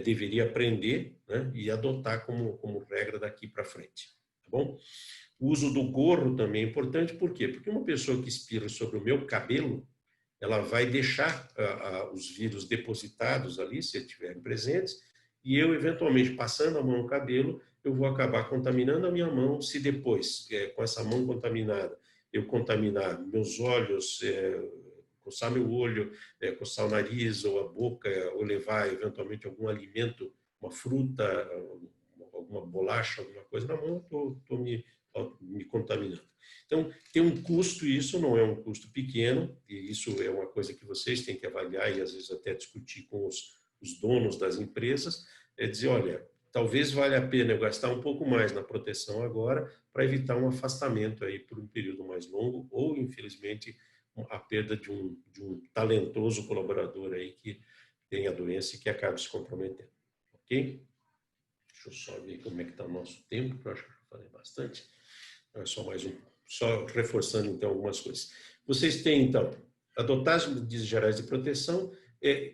deveria aprender, né, e adotar como regra daqui para frente, tá bom? O uso do gorro também é importante, por quê? Porque uma pessoa que espirra sobre o meu cabelo, ela vai deixar os vírus depositados ali, se estiverem presentes, e eu, eventualmente, passando a mão no cabelo, eu vou acabar contaminando a minha mão. Se depois, com essa mão contaminada, eu contaminar meus olhos, coçar meu olho, coçar o nariz ou a boca, ou levar, eventualmente, algum alimento, uma fruta, alguma bolacha, alguma coisa na mão, estou me contaminando. Então, tem um custo, e isso não é um custo pequeno, e isso é uma coisa que vocês têm que avaliar e, às vezes, até discutir com os donos das empresas, dizer, olha, talvez valha a pena eu gastar um pouco mais na proteção agora para evitar um afastamento aí por um período mais longo ou, infelizmente, a perda de um talentoso colaborador aí que tem a doença e que acabe se comprometendo. Ok? Deixa eu só ver como é que está o nosso tempo, que eu acho que eu já falei bastante. É só mais só reforçando, então, algumas coisas. Vocês têm, então, adotar as medidas gerais de proteção.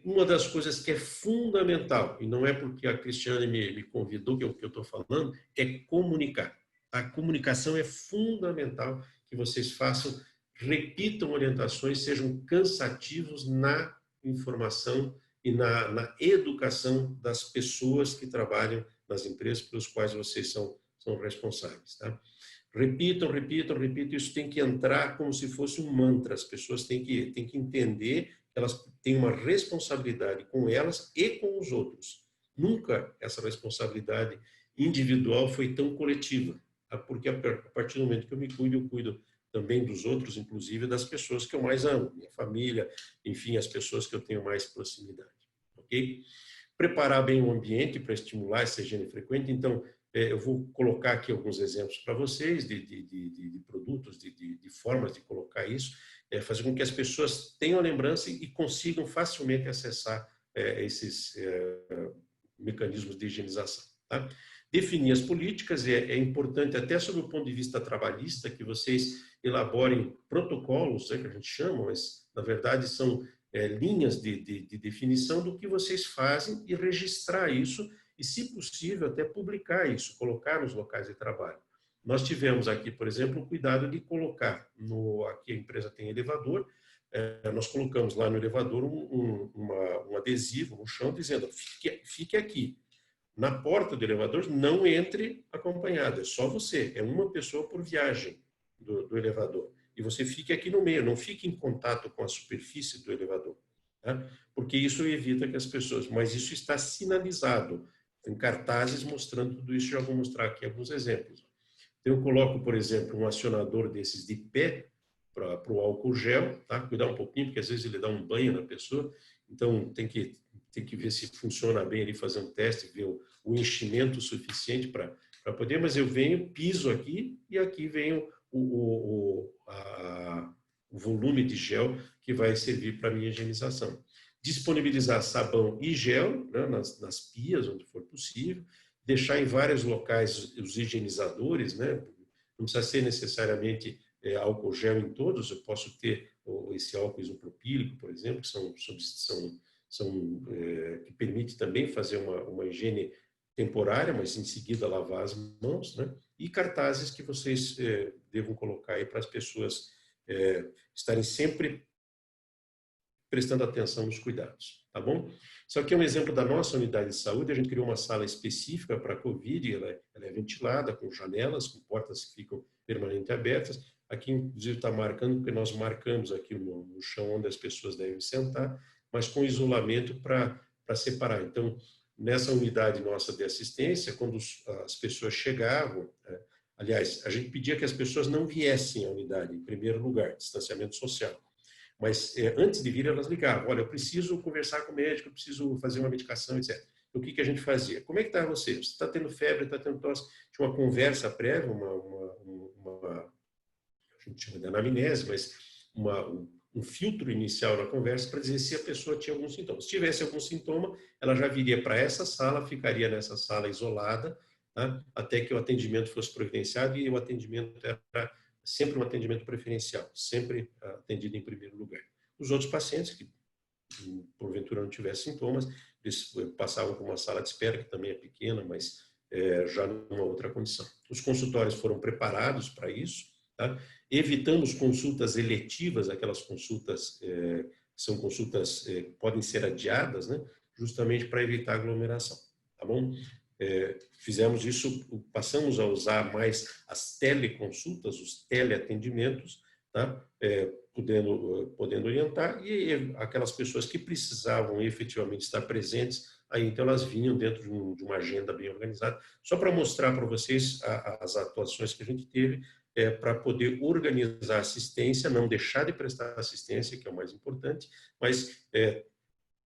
Uma das coisas que é fundamental, e não é porque a Cristiane me convidou que eu estou falando, é comunicar. A comunicação é fundamental que vocês façam, repitam orientações, sejam cansativos na informação e na educação das pessoas que trabalham nas empresas pelas quais vocês são responsáveis, tá? Repitam, repitam, repitam. Isso tem que entrar como se fosse um mantra. As pessoas têm que entender que elas têm uma responsabilidade com elas e com os outros. Nunca essa responsabilidade individual foi tão coletiva, tá? Porque a partir do momento que eu me cuido, eu cuido também dos outros, inclusive das pessoas que eu mais amo, minha família, enfim, as pessoas que eu tenho mais proximidade, ok? Preparar bem o ambiente para estimular essa higiene frequente. Então, eu vou colocar aqui alguns exemplos para vocês de produtos, de formas de colocar isso, fazer com que as pessoas tenham a lembrança e consigam facilmente acessar esses mecanismos de higienização, tá? Definir as políticas, é importante até sob o ponto de vista trabalhista que vocês elaborem protocolos, que a gente chama, mas na verdade são linhas de definição do que vocês fazem e registrar isso e, se possível, até publicar isso, colocar nos locais de trabalho. Nós tivemos aqui, por exemplo, o cuidado de colocar, aqui a empresa tem elevador, nós colocamos lá no elevador um adesivo no chão dizendo, fique aqui. Na porta do elevador, não entre acompanhado, é só você, é uma pessoa por viagem do elevador. E você fique aqui no meio, não fique em contato com a superfície do elevador, tá? Porque isso evita que as pessoas... Mas isso está sinalizado, tem cartazes mostrando tudo isso, já vou mostrar aqui alguns exemplos. Eu coloco, por exemplo, um acionador desses de pé para o álcool gel, tá? Cuidar um pouquinho, porque às vezes ele dá um banho na pessoa, então tem que ver se funciona bem ali, fazer um teste, ver o enchimento suficiente para poder, mas eu venho, piso aqui e aqui vem o volume de gel que vai servir para a minha higienização. Disponibilizar sabão e gel, né, nas pias, onde for possível, deixar em vários locais os higienizadores, né, não precisa ser necessariamente álcool gel em todos, eu posso ter esse álcool isopropílico, por exemplo, que permite também fazer uma higiene temporária, mas em seguida lavar as mãos, né? E cartazes que vocês devam colocar aí para as pessoas estarem sempre prestando atenção nos cuidados, tá bom? Só que é um exemplo da nossa unidade de saúde. A gente criou uma sala específica para a Covid, ela é ventilada, com janelas, com portas que ficam permanentemente abertas. Aqui, inclusive, está marcando, porque nós marcamos aqui no chão onde as pessoas devem sentar, mas com isolamento para separar. Então, nessa unidade nossa de assistência, quando as pessoas chegavam, aliás, a gente pedia que as pessoas não viessem à unidade, em primeiro lugar, distanciamento social. Mas antes de vir, elas ligavam: olha, eu preciso conversar com o médico, eu preciso fazer uma medicação, etc. O que a gente fazia? Como é que está você? Você está tendo febre, está tendo tosse? Tinha uma conversa prévia, a gente chama de anamnese, mas um filtro inicial na conversa para dizer se a pessoa tinha algum sintoma. Se tivesse algum sintoma, ela já viria para essa sala, ficaria nessa sala isolada, tá? Até que o atendimento fosse providenciado, e o atendimento era sempre um atendimento preferencial, sempre atendido em primeiro lugar. Os outros pacientes que, porventura, não tivessem sintomas, eles passavam por uma sala de espera, que também é pequena, mas já numa outra condição. Os consultórios foram preparados para isso, tá? Evitamos consultas eletivas, aquelas consultas são consultas que podem ser adiadas, né? Justamente para evitar aglomeração, tá bom? Fizemos isso, passamos a usar mais as teleconsultas, os teleatendimentos, tá? Podendo orientar, e aquelas pessoas que precisavam efetivamente estar presentes, aí então elas vinham dentro de uma agenda bem organizada, só para mostrar para vocês as atuações que a gente teve, para poder organizar a assistência, não deixar de prestar assistência, que é o mais importante, mas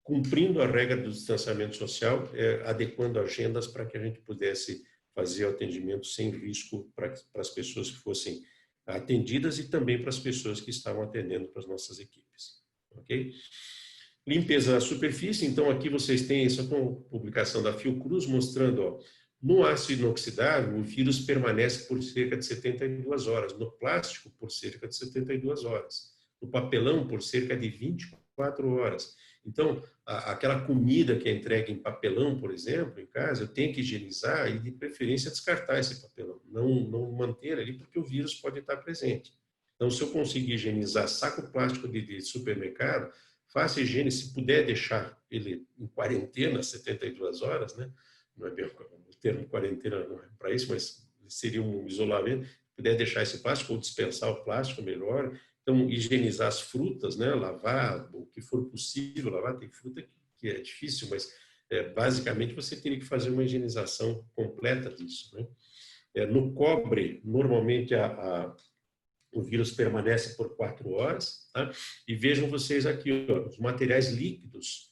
cumprindo a regra do distanciamento social, adequando agendas para que a gente pudesse fazer o atendimento sem risco para as pessoas que fossem atendidas e também para as pessoas que estavam atendendo para as nossas equipes. Ok? Limpeza da superfície. Então, aqui vocês têm essa publicação da Fiocruz mostrando, ó, no ácido inoxidável, o vírus permanece por cerca de 72 horas, no plástico, por cerca de 72 horas, no papelão, por cerca de 24 horas. Então, aquela comida que é entregue em papelão, por exemplo, em casa, eu tenho que higienizar e, de preferência, descartar esse papelão, não manter ali, porque o vírus pode estar presente. Então, se eu conseguir higienizar saco plástico de supermercado, faça higiene, se puder deixar ele em quarentena, 72 horas, né? Não é bem o termo quarentena não é para isso, mas seria um isolamento. Se puder deixar esse plástico ou dispensar o plástico, melhor. Então, higienizar as frutas, né? Lavar o que for possível lavar. Tem fruta que é difícil, mas basicamente você teria que fazer uma higienização completa disso, né? No cobre, normalmente o vírus permanece por 4 horas, tá? E vejam vocês aqui, ó, os materiais líquidos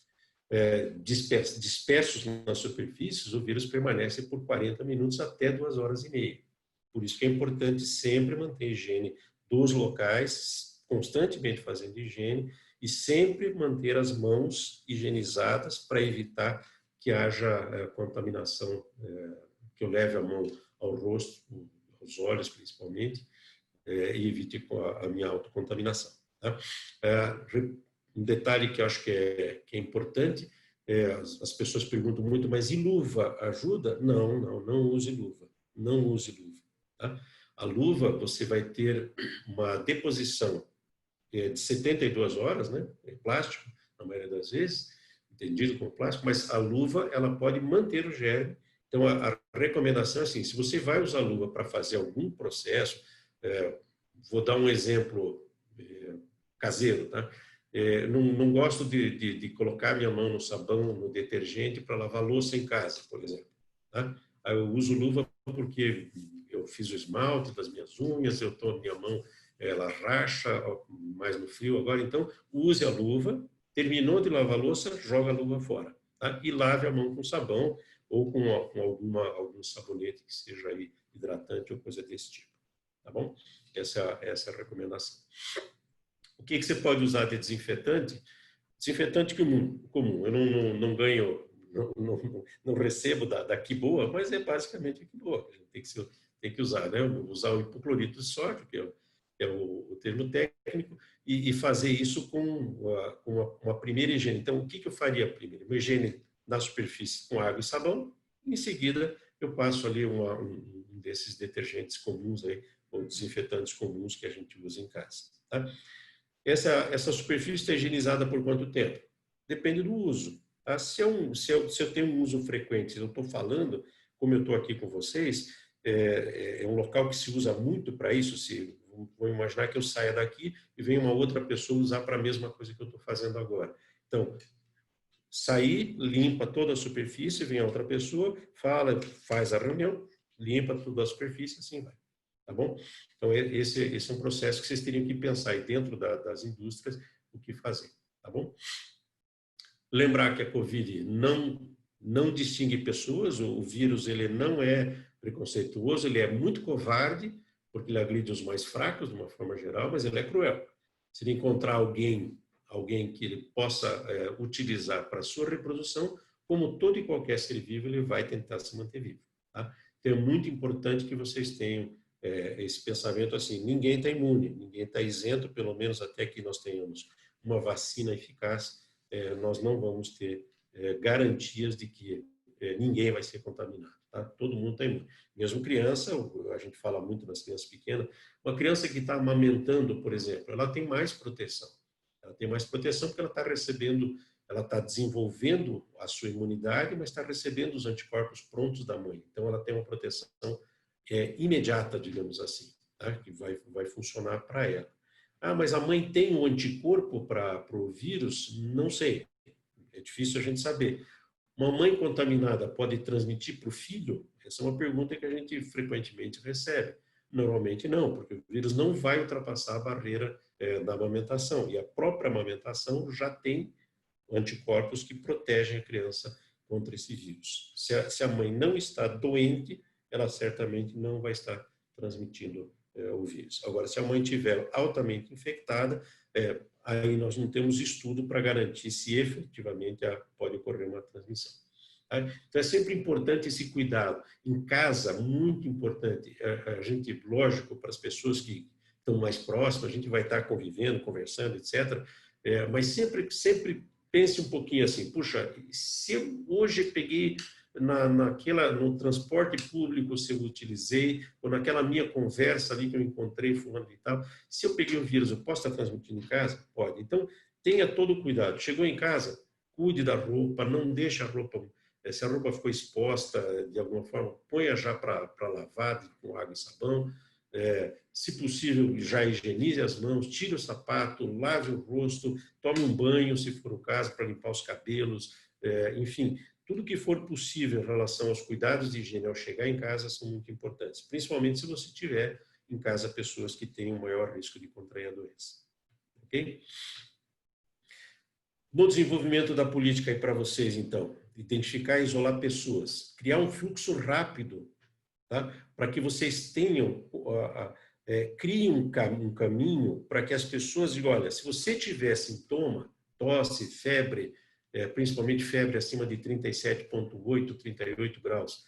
dispersos nas superfícies, o vírus permanece por 40 minutos até 2 horas e meia. Por isso que é importante sempre manter a higiene dos locais, constantemente fazendo higiene, e sempre manter as mãos higienizadas para evitar que haja contaminação, que eu leve a mão ao rosto, aos olhos principalmente, e evite a minha autocontaminação. Tá? Um detalhe que eu acho que é importante, as pessoas perguntam muito, mas e luva ajuda? Não use luva. Não use luva. Tá? A luva, você vai ter uma deposição de 72 horas, né? É plástico, na maioria das vezes, entendido como plástico, mas a luva, ela pode manter o germe. Então, a recomendação é assim, se você vai usar luva para fazer algum processo, vou dar um exemplo caseiro, tá? Não gosto de colocar minha mão no sabão, no detergente, para lavar louça em casa, por exemplo. Tá? Eu uso luva porque eu fiz o esmalte das minhas unhas, minha mão ela racha mais no frio agora, então use a luva, terminou de lavar a louça, joga a luva fora, tá? E lave a mão com sabão ou com algum sabonete que seja aí hidratante ou coisa desse tipo, tá bom? Essa é a recomendação. O que você pode usar de desinfetante? Desinfetante comum. Eu não ganho, não recebo da Quiboa, mas é basicamente a Quiboa. A gente tem que usar, né? Usar o hipoclorito de sódio, que é é o termo técnico, e fazer isso com uma primeira higiene. Então, o que eu faria primeiro? Uma higiene na superfície com água e sabão, e em seguida eu passo ali um desses detergentes comuns, aí, ou desinfetantes comuns que a gente usa em casa. Tá? Essa superfície está higienizada por quanto tempo? Depende do uso. Tá? Se eu tenho um uso frequente, se eu estou falando, como eu estou aqui com vocês, é um local que se usa muito para isso. Vou imaginar que eu saia daqui e venha uma outra pessoa usar para a mesma coisa que eu estou fazendo agora. Então, sair, limpa toda a superfície, vem a outra pessoa, fala, faz a reunião, limpa toda a superfície, assim vai. Tá bom? Então, esse é um processo que vocês teriam que pensar aí dentro das indústrias o que fazer. Tá bom? Lembrar que a Covid não distingue pessoas, o vírus ele não é preconceituoso, ele é muito covarde, porque ele agride os mais fracos, de uma forma geral, mas ele é cruel. Se ele encontrar alguém que ele possa utilizar para a sua reprodução, como todo e qualquer ser vivo, ele vai tentar se manter vivo. Tá? Então, é muito importante que vocês tenham esse pensamento assim, ninguém está imune, ninguém está isento, pelo menos até que nós tenhamos uma vacina eficaz, nós não vamos ter garantias de que ninguém vai ser contaminado. Tá? Todo mundo está imune. Mesmo criança, a gente fala muito das crianças pequenas, uma criança que está amamentando, por exemplo, ela tem mais proteção. Ela tem mais proteção porque ela está recebendo, ela está desenvolvendo a sua imunidade, mas está recebendo os anticorpos prontos da mãe. Então, ela tem uma proteção imediata, digamos assim, tá? Que vai funcionar para ela. Ah, mas a mãe tem um anticorpo para o vírus? Não sei. É difícil a gente saber. Uma mãe contaminada pode transmitir para o filho? Essa é uma pergunta que a gente frequentemente recebe. Normalmente não, porque o vírus não vai ultrapassar a barreira da amamentação. E a própria amamentação já tem anticorpos que protegem a criança contra esse vírus. Se a mãe não está doente, ela certamente não vai estar transmitindo o vírus. Agora, se a mãe estiver altamente infectada, aí nós não temos estudo para garantir se efetivamente pode ocorrer uma transmissão. Tá? Então, é sempre importante esse cuidado. Em casa, muito importante. A gente, lógico, para as pessoas que estão mais próximas, a gente vai estar convivendo, conversando, etc. Mas sempre pense um pouquinho assim, puxa, se eu hoje peguei no transporte público, se eu utilizei, ou naquela minha conversa ali que eu encontrei fulano e tal, se eu peguei o vírus, eu posso estar transmitindo em casa? Pode. Então, tenha todo o cuidado. Chegou em casa, cuide da roupa, não deixe a roupa, se a roupa ficou exposta de alguma forma, ponha já para lavar com água e sabão. Se possível, já higienize as mãos, tire o sapato, lave o rosto, tome um banho, se for o caso, para limpar os cabelos, enfim, tudo que for possível em relação aos cuidados de higiene ao chegar em casa são muito importantes, principalmente se você tiver em casa pessoas que têm um maior risco de contrair a doença. Ok? No desenvolvimento da política aí para vocês, então, identificar e isolar pessoas, criar um fluxo rápido, tá? Para que vocês tenham, criem um caminho para que as pessoas digam, olha, se você tiver sintoma, tosse, febre, principalmente febre acima de 37,8, 38 graus,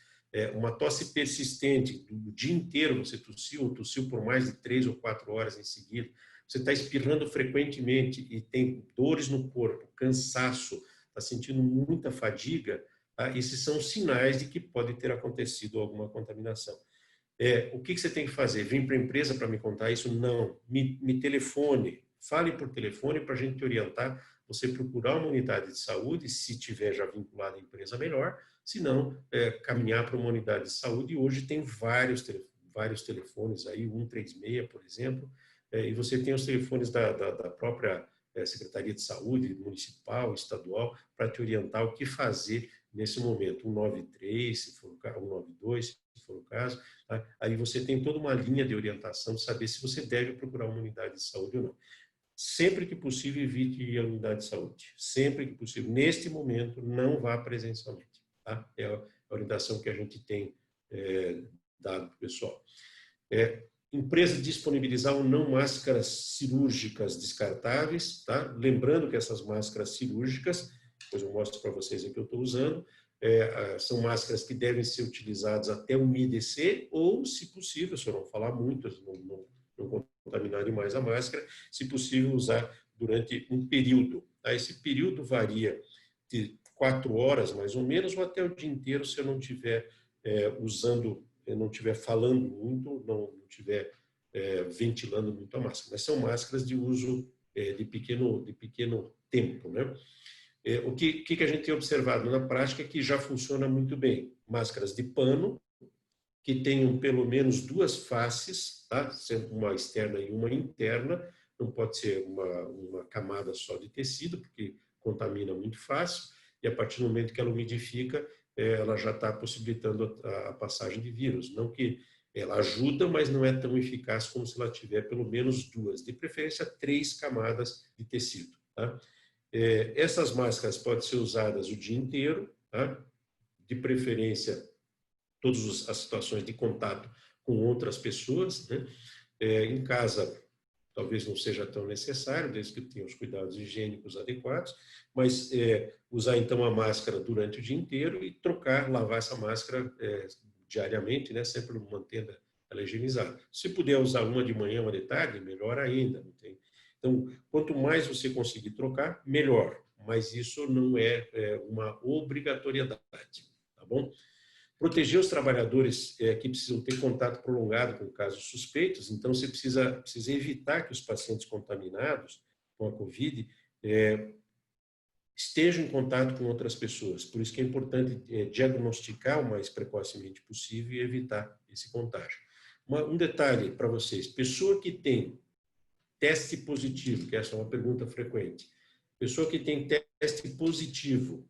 uma tosse persistente, o dia inteiro você tossiu por mais de 3 ou 4 horas em seguida, você está espirrando frequentemente e tem dores no corpo, cansaço, está sentindo muita fadiga, tá? Esses são sinais de que pode ter acontecido alguma contaminação. O que você tem que fazer? Vem para a empresa para me contar isso? Não. Me telefone, fale por telefone para a gente te orientar, você procurar uma unidade de saúde, se tiver já vinculado à empresa, melhor, se não, caminhar para uma unidade de saúde, e hoje tem vários telefones aí, 136, por exemplo, e você tem os telefones da própria Secretaria de Saúde, municipal, estadual, para te orientar o que fazer nesse momento, 193, se for o caso, 192, se for o caso, tá? Aí você tem toda uma linha de orientação de saber se você deve procurar uma unidade de saúde ou não. Sempre que possível, evite ir à unidade de saúde. Sempre que possível. Neste momento, não vá presencialmente. Tá? É a orientação que a gente tem dado para o pessoal. Empresa disponibilizar ou não máscaras cirúrgicas descartáveis, tá? Lembrando que essas máscaras cirúrgicas, depois eu mostro para vocês aqui que eu estou usando, são máscaras que devem ser utilizadas até umedecer ou, se possível, se eu não falar muito, não contaminar demais a máscara, se possível usar durante um período. Tá? Esse período varia de 4 horas, mais ou menos, ou até o dia inteiro, se eu não estiver usando, eu não estiver falando muito, não estiver ventilando muito a máscara. Mas são máscaras de uso de pequeno tempo, né? O que a gente tem observado na prática é que já funciona muito bem. Máscaras de pano, que tenham pelo menos 2 faces, tá? Sendo uma externa e uma interna, não pode ser uma camada só de tecido, porque contamina muito fácil, e a partir do momento que ela umidifica, ela já está possibilitando a passagem de vírus. Não que ela ajuda, mas não é tão eficaz como se ela tiver pelo menos 2, de preferência 3 camadas de tecido. Tá? Essas máscaras podem ser usadas o dia inteiro, tá? De preferência todas as situações de contato com outras pessoas, né? Em casa talvez não seja tão necessário, desde que tenha os cuidados higiênicos adequados, mas usar então a máscara durante o dia inteiro e lavar essa máscara diariamente, né? Sempre mantendo ela higienizada. Se puder usar uma de manhã, uma de tarde, melhor ainda. Não tem? Então, quanto mais você conseguir trocar, melhor. Mas isso não é uma obrigatoriedade, tá bom? Proteger os trabalhadores que precisam ter contato prolongado com casos suspeitos, então você precisa evitar que os pacientes contaminados com a Covid estejam em contato com outras pessoas. Por isso que é importante diagnosticar o mais precocemente possível e evitar esse contágio. Um detalhe para vocês, pessoa que tem teste positivo, que essa é uma pergunta frequente, pessoa que tem teste positivo,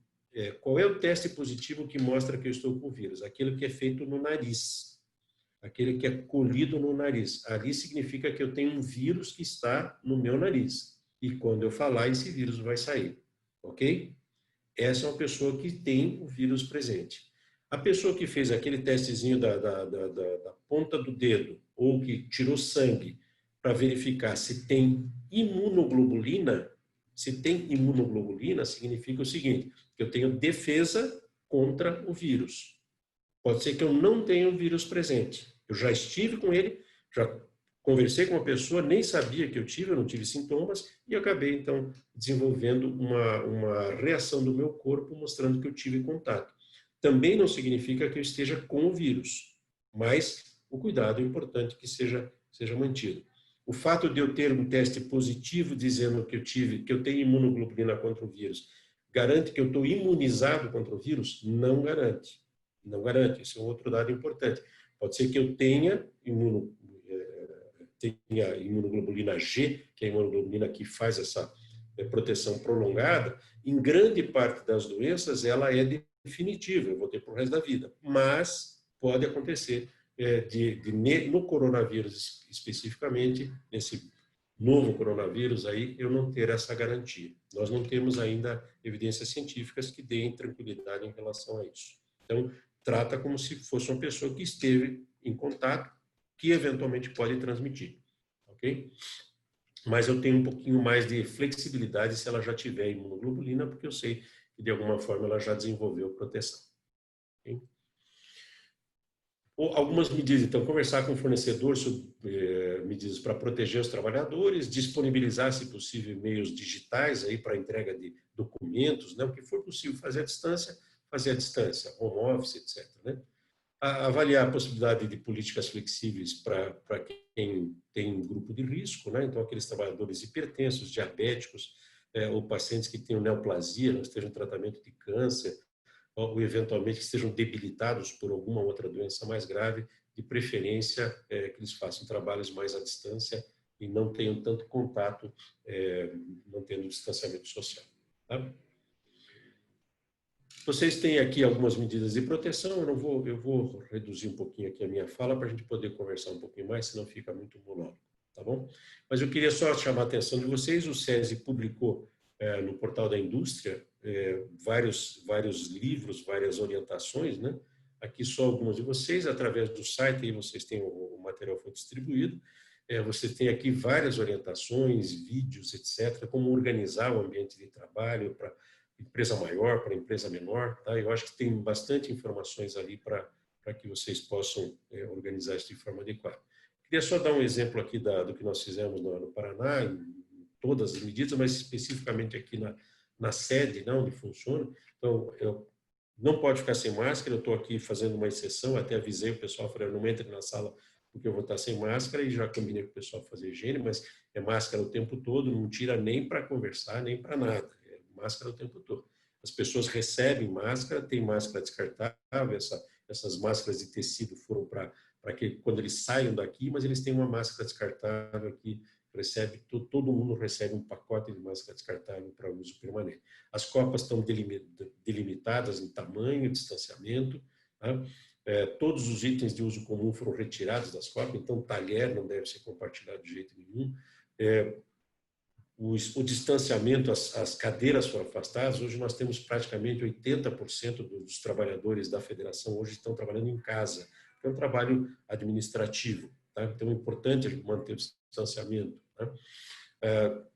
qual é o teste positivo que mostra que eu estou com vírus? Aquele que é feito no nariz, aquele que é colhido no nariz. Ali significa que eu tenho um vírus que está no meu nariz. E quando eu falar, esse vírus vai sair. Ok? Essa é uma pessoa que tem o vírus presente. A pessoa que fez aquele testezinho da ponta do dedo ou que tirou sangue para verificar se tem imunoglobulina, significa o seguinte, que eu tenho defesa contra o vírus. Pode ser que eu não tenha o vírus presente. Eu já estive com ele, já conversei com uma pessoa, nem sabia que eu não tive sintomas, e acabei, então, desenvolvendo uma reação do meu corpo mostrando que eu tive contato. Também não significa que eu esteja com o vírus, mas o cuidado é importante que seja mantido. O fato de eu ter um teste positivo dizendo que eu tenho imunoglobulina contra o vírus, garante que eu estou imunizado contra o vírus? Não garante. Não garante. Esse é um outro dado importante. Pode ser que eu tenha imunoglobulina G, que é a imunoglobulina que faz essa proteção prolongada. Em grande parte das doenças, ela é definitiva, eu vou ter para o resto da vida. Mas pode acontecer no coronavírus especificamente, nesse novo coronavírus aí, eu não ter essa garantia. Nós não temos ainda evidências científicas que deem tranquilidade em relação a isso. Então, trata como se fosse uma pessoa que esteve em contato, que eventualmente pode transmitir, ok? Mas eu tenho um pouquinho mais de flexibilidade se ela já tiver imunoglobulina, porque eu sei que de alguma forma ela já desenvolveu proteção. Okay? Algumas medidas, então, conversar com o fornecedor sobre medidas para proteger os trabalhadores, disponibilizar, se possível, meios digitais aí para entrega de documentos, né? O que for possível fazer à distância, home office, etc. Né? Avaliar a possibilidade de políticas flexíveis para quem tem um grupo de risco, né? Então, aqueles trabalhadores hipertensos, diabéticos, ou pacientes que tenham neoplasia, não estejam em tratamento de câncer, ou eventualmente que estejam debilitados por alguma outra doença mais grave, de preferência que eles façam trabalhos mais à distância e não tenham tanto contato, não tendo distanciamento social. Tá? Vocês têm aqui algumas medidas de proteção, eu vou reduzir um pouquinho aqui a minha fala para a gente poder conversar um pouquinho mais, senão fica muito monólogo, tá bom? Mas eu queria só chamar a atenção de vocês, o SESI publicou no portal da indústria vários livros, várias orientações, né? Aqui só algumas de vocês, através do site, aí vocês têm o material foi distribuído, vocês têm aqui várias orientações, vídeos, etc., como organizar o ambiente de trabalho para empresa maior, para empresa menor, tá? Eu acho que tem bastante informações ali para que vocês possam organizar isso de forma adequada. Queria só dar um exemplo aqui do que nós fizemos no Paraná, em todas as medidas, mas especificamente aqui na sede, né, onde funciona. Então, não pode ficar sem máscara, eu estou aqui fazendo uma exceção, até avisei o pessoal, falei, não entre na sala porque eu vou estar sem máscara, e já combinei com o pessoal fazer higiene, mas é máscara o tempo todo, não tira nem para conversar, nem para nada, é máscara o tempo todo. As pessoas recebem máscara, tem máscara descartável, essas máscaras de tecido foram para que quando eles saiam daqui, mas eles têm uma máscara descartável aqui, todo mundo recebe um pacote de máscara descartável para uso permanente. As copas estão delimitadas em tamanho, distanciamento, tá? Todos os itens de uso comum foram retirados das copas, então talher não deve ser compartilhado de jeito nenhum. O distanciamento, as cadeiras foram afastadas. Hoje nós temos praticamente 80% dos trabalhadores da federação hoje estão trabalhando em casa. É um trabalho administrativo, tá? Então é importante manter o distanciamento, tá?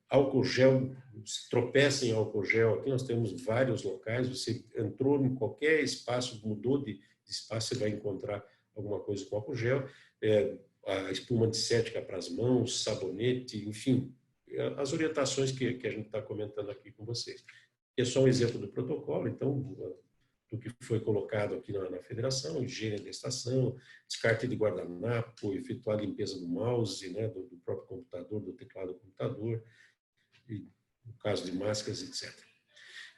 Álcool gel, se tropeça em álcool gel, aqui nós temos vários locais, você entrou em qualquer espaço, mudou de espaço, você vai encontrar alguma coisa com álcool gel, a espuma antissética para as mãos, sabonete, enfim, as orientações que a gente está comentando aqui com vocês. É só um exemplo do protocolo, então, do que foi colocado aqui na federação, higiene da estação, descarte de guardanapo, efetuar a limpeza do mouse, né, do próprio computador, do teclado do computador, e no caso de máscaras, etc.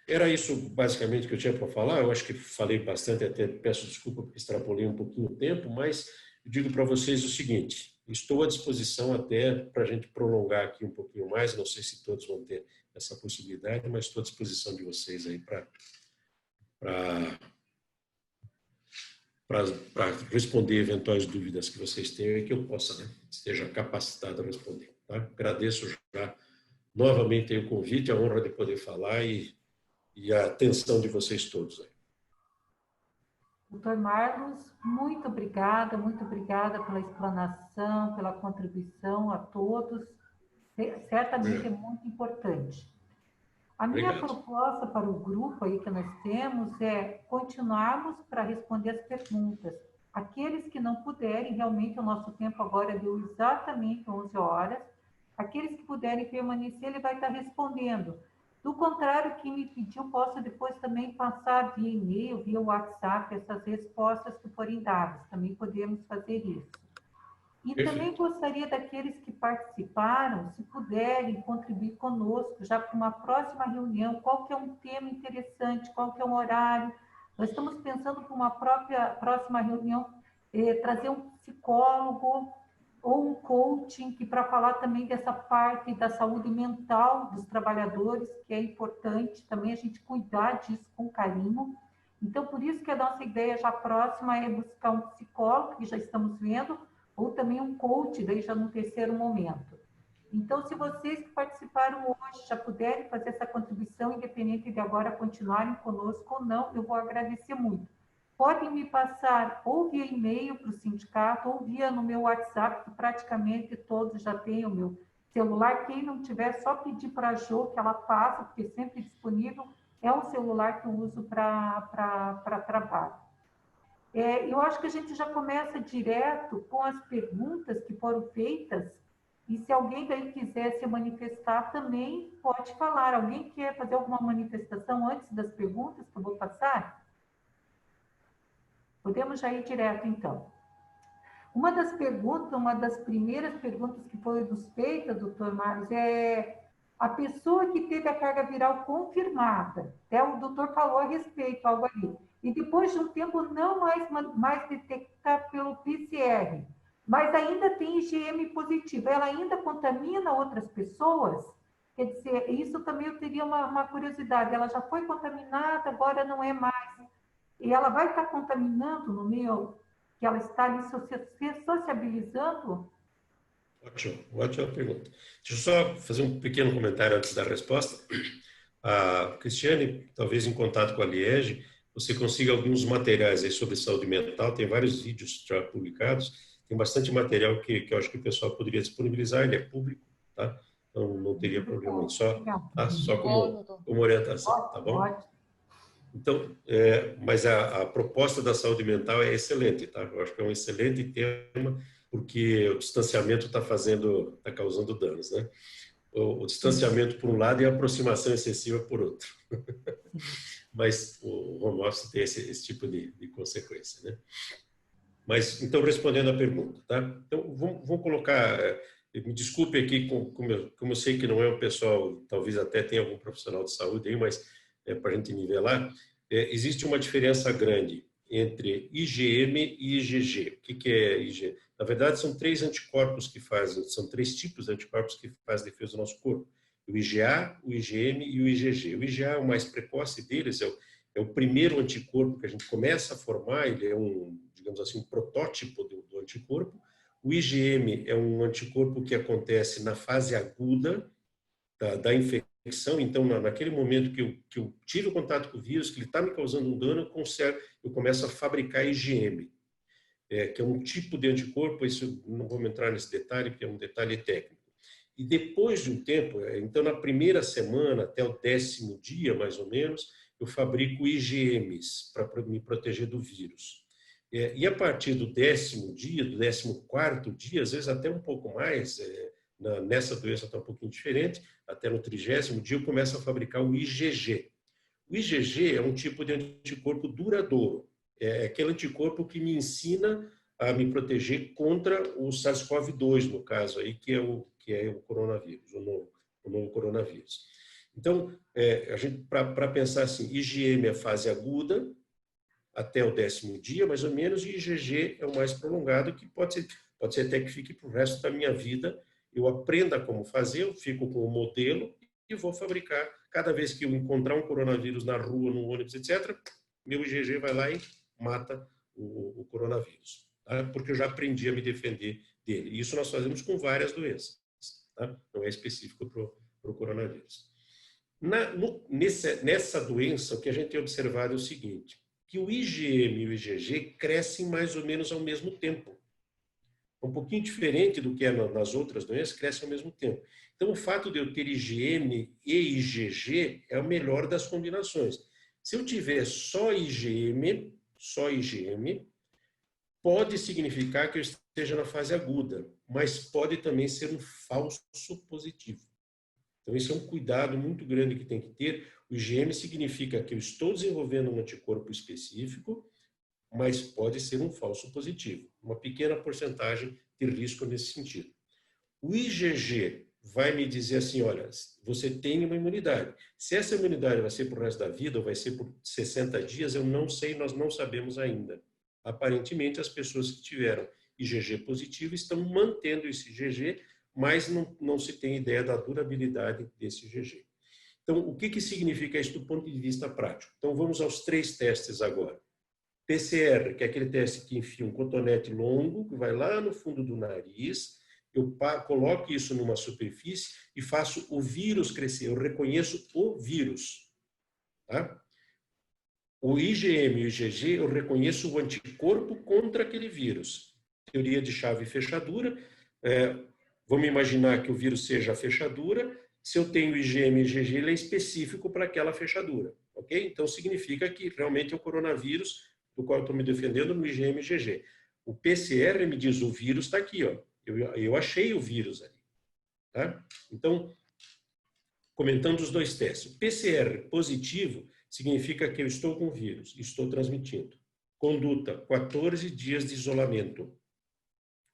Era isso basicamente que eu tinha para falar. Eu acho que falei bastante, até peço desculpa porque extrapolei um pouquinho o tempo, mas eu digo para vocês o seguinte: estou à disposição até para a gente prolongar aqui um pouquinho mais, não sei se todos vão ter essa possibilidade, mas estou à disposição de vocês aí para responder eventuais dúvidas que vocês tenham e que eu possa, né, esteja capacitado a responder. Tá? Agradeço já novamente o convite, a honra de poder falar e a atenção de vocês todos. Doutor Marlos, muito obrigada pela explanação, pela contribuição a todos. Certamente é muito importante. A minha proposta para o grupo aí que nós temos é continuarmos para responder as perguntas. Aqueles que não puderem, realmente o nosso tempo agora deu exatamente 11 horas. Aqueles que puderem permanecer, ele vai estar respondendo. Do contrário, quem me pediu, posso depois também passar via e-mail, via WhatsApp, essas respostas que forem dadas. Também podemos fazer isso. E também gostaria daqueles que participaram, se puderem contribuir conosco, já para uma próxima reunião, qual que é um tema interessante, qual que é um horário. Nós estamos pensando para uma próxima reunião, trazer um psicólogo ou um coaching, que para falar também dessa parte da saúde mental dos trabalhadores, que é importante também a gente cuidar disso com carinho. Então, por isso que a nossa ideia já próxima é buscar um psicólogo, que já estamos vendo, ou também um coach, daí já no terceiro momento. Então, se vocês que participaram hoje já puderem fazer essa contribuição, independente de agora continuarem conosco ou não, eu vou agradecer muito. Podem me passar ou via e-mail para o sindicato, ou via no meu WhatsApp, que praticamente todos já têm o meu celular. Quem não tiver, só pedir para a Jo, que ela passa, porque é sempre disponível, é um celular que eu uso para trabalho. Eu acho que a gente já começa direto com as perguntas que foram feitas, e se alguém daí quiser se manifestar também pode falar. Alguém quer fazer alguma manifestação antes das perguntas que eu vou passar? Podemos já ir direto, então. Uma das primeiras perguntas que foi nos feitas, doutor Marlos, é a pessoa que teve a carga viral confirmada, até o doutor falou a respeito, algo ali, e depois de um tempo não mais detecta pelo PCR, mas ainda tem IgM positivo, ela ainda contamina outras pessoas? Quer dizer, isso também eu teria uma curiosidade, ela já foi contaminada, agora não é mais, e ela vai estar contaminando no meio que ela está ali se sociabilizando? Ótima pergunta. Deixa eu só fazer um pequeno comentário antes da resposta. A Cristiane, talvez em contato com a Liege, você consiga alguns materiais aí sobre saúde mental, tem vários vídeos já publicados, tem bastante material que eu acho que o pessoal poderia disponibilizar, ele é público, tá? Então não teria problema, só como orientação, tá bom? Então, mas a proposta da saúde mental é excelente, tá? Eu acho que é um excelente tema. porque o distanciamento está causando danos, né? O distanciamento por um lado e a aproximação excessiva por outro. Mas o home office tem esse tipo de consequência, né? Mas, então, respondendo à pergunta, tá? Então, vamos colocar... Me desculpe aqui, como eu sei que não é um pessoal, talvez até tenha algum profissional de saúde aí, mas para a gente nivelar, existe uma diferença grande entre IgM e IgG. O que é IgG? Na verdade, são 3 anticorpos que fazem, são 3 tipos de anticorpos que fazem defesa do nosso corpo. O IgA, o IgM e o IgG. O IgA, o mais precoce deles, é o primeiro anticorpo que a gente começa a formar, ele é digamos assim, um protótipo do anticorpo. O IgM é um anticorpo que acontece na fase aguda da infecção. Então, naquele momento que eu tive o contato com o vírus, que ele está me causando um dano, eu começo a fabricar IgM, que é um tipo de anticorpo. Isso não vou entrar nesse detalhe, porque é um detalhe técnico. E depois de um tempo, então na primeira semana, até o 10º dia, mais ou menos, eu fabrico IgMs para me proteger do vírus. E a partir do 10º dia, do 14º dia, às vezes até um pouco mais, nessa doença está um pouquinho diferente, até no 30º dia eu começo a fabricar o IgG. O IgG é um tipo de anticorpo duradouro. É aquele anticorpo que me ensina a me proteger contra o SARS-CoV-2, no caso aí, que é o coronavírus, o novo coronavírus. Então, para pensar assim, IgM é a fase aguda, até o 10º dia, mais ou menos, e IgG é o mais prolongado, que pode ser até que fique para o resto da minha vida. Eu aprenda como fazer, eu fico com o modelo e vou fabricar. Cada vez que eu encontrar um coronavírus na rua, no ônibus, etc., meu IgG vai lá e mata o coronavírus, tá? Porque eu já aprendi a me defender dele. E isso nós fazemos com várias doenças, tá? Não é específico para o coronavírus. Nessa doença, o que a gente tem observado é o seguinte, que o IgM e o IgG crescem mais ou menos ao mesmo tempo. Um pouquinho diferente do que é nas outras doenças, crescem ao mesmo tempo. Então, o fato de eu ter IgM e IgG é a melhor das combinações. Se eu tiver só IgM, pode significar que eu esteja na fase aguda, mas pode também ser um falso positivo. Então, isso é um cuidado muito grande que tem que ter. O IgM significa que eu estou desenvolvendo um anticorpo específico, mas pode ser um falso positivo. Uma pequena porcentagem de risco nesse sentido. O IgG vai me dizer assim, olha, você tem uma imunidade. Se essa imunidade vai ser para o resto da vida ou vai ser por 60 dias, eu não sei, nós não sabemos ainda. Aparentemente, as pessoas que tiveram IgG positivo estão mantendo esse IgG, mas não se tem ideia da durabilidade desse IgG. Então, o que significa isso do ponto de vista prático? Então, vamos aos 3 testes agora. PCR, que é aquele teste que enfia um cotonete longo, que vai lá no fundo do nariz, eu coloco isso numa superfície e faço o vírus crescer, eu reconheço o vírus. Tá? O IgM e o IgG, eu reconheço o anticorpo contra aquele vírus. Teoria de chave e fechadura. Vamos imaginar que o vírus seja a fechadura. Se eu tenho IgM e IgG, ele é específico para aquela fechadura. Ok? Então, significa que realmente é o coronavírus do qual eu estou me defendendo no IgM e IgG. O PCR me diz, o vírus está aqui, ó. Eu achei o vírus ali. Tá? Então, comentando os 2 testes. O PCR positivo significa que eu estou com o vírus, estou transmitindo. Conduta, 14 dias de isolamento.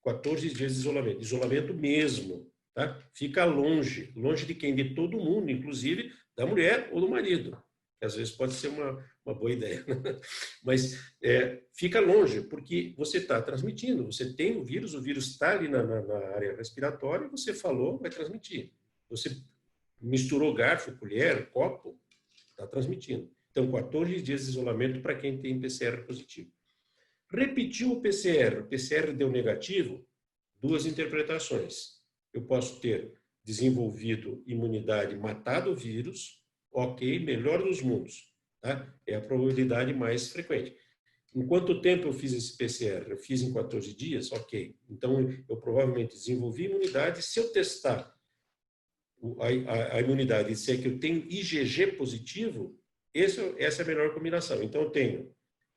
14 dias de isolamento. Isolamento mesmo. Tá? Fica longe de quem? De todo mundo, inclusive da mulher ou do marido. Que às vezes pode ser uma boa ideia. Mas fica longe, porque você está transmitindo, você tem o vírus está ali na área respiratória, você falou, vai transmitir. Você misturou garfo, colher, copo, está transmitindo. Então, 14 dias de isolamento para quem tem PCR positivo. Repetiu o PCR deu negativo, 2 interpretações. Eu posso ter desenvolvido imunidade, matado o vírus, ok, melhor dos mundos. Tá? É a probabilidade mais frequente. Em quanto tempo eu fiz esse PCR? Eu fiz em 14 dias? Ok. Então, eu provavelmente desenvolvi imunidade. Se eu testar a imunidade e disser que eu tenho IgG positivo, essa é a melhor combinação. Então,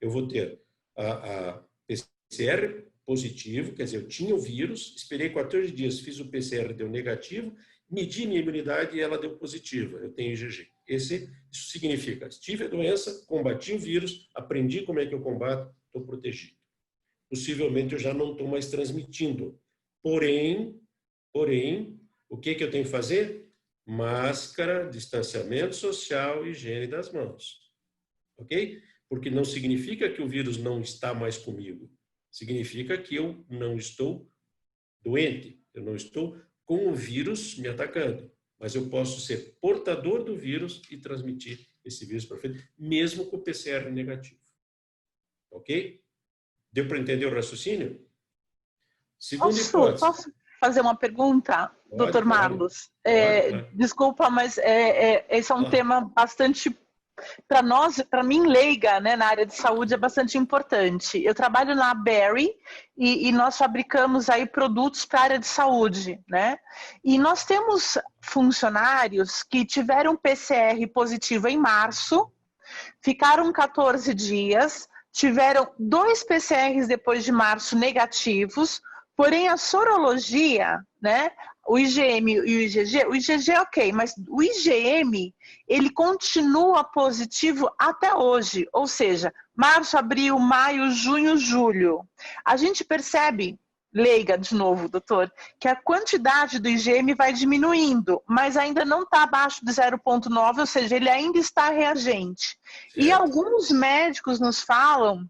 eu vou ter a PCR positivo, quer dizer, eu tinha o vírus, esperei 14 dias, fiz o PCR, deu negativo, medi minha imunidade e ela deu positiva, eu tenho IgG. Isso significa, tive a doença, combati o vírus, aprendi como é que eu combato, estou protegido. Possivelmente eu já não estou mais transmitindo. Porém, o que eu tenho que fazer? Máscara, distanciamento social e higiene das mãos. Ok? Porque não significa que o vírus não está mais comigo. Significa que eu não estou doente. Eu não estou com o vírus me atacando. Mas eu posso ser portador do vírus e transmitir esse vírus para frente, mesmo com o PCR negativo. Ok? Deu para entender o raciocínio? Segunda hipótese. Posso fazer uma pergunta, Pode, Dr. Marlos? Claro. Desculpa, mas esse é um tema bastante, para mim, leiga, né, na área de saúde, é bastante importante. Eu trabalho na Berry e nós fabricamos aí produtos para a área de saúde, né? E nós temos funcionários que tiveram PCR positivo em março, ficaram 14 dias, tiveram 2 PCRs depois de março negativos, porém a sorologia, né, o IgM e o IgG ok, mas o IgM, ele continua positivo até hoje, ou seja, março, abril, maio, junho, julho. A gente percebe, leiga de novo, doutor, que a quantidade do IgM vai diminuindo, mas ainda não está abaixo de 0,9, ou seja, ele ainda está reagente. Certo. E alguns médicos nos falam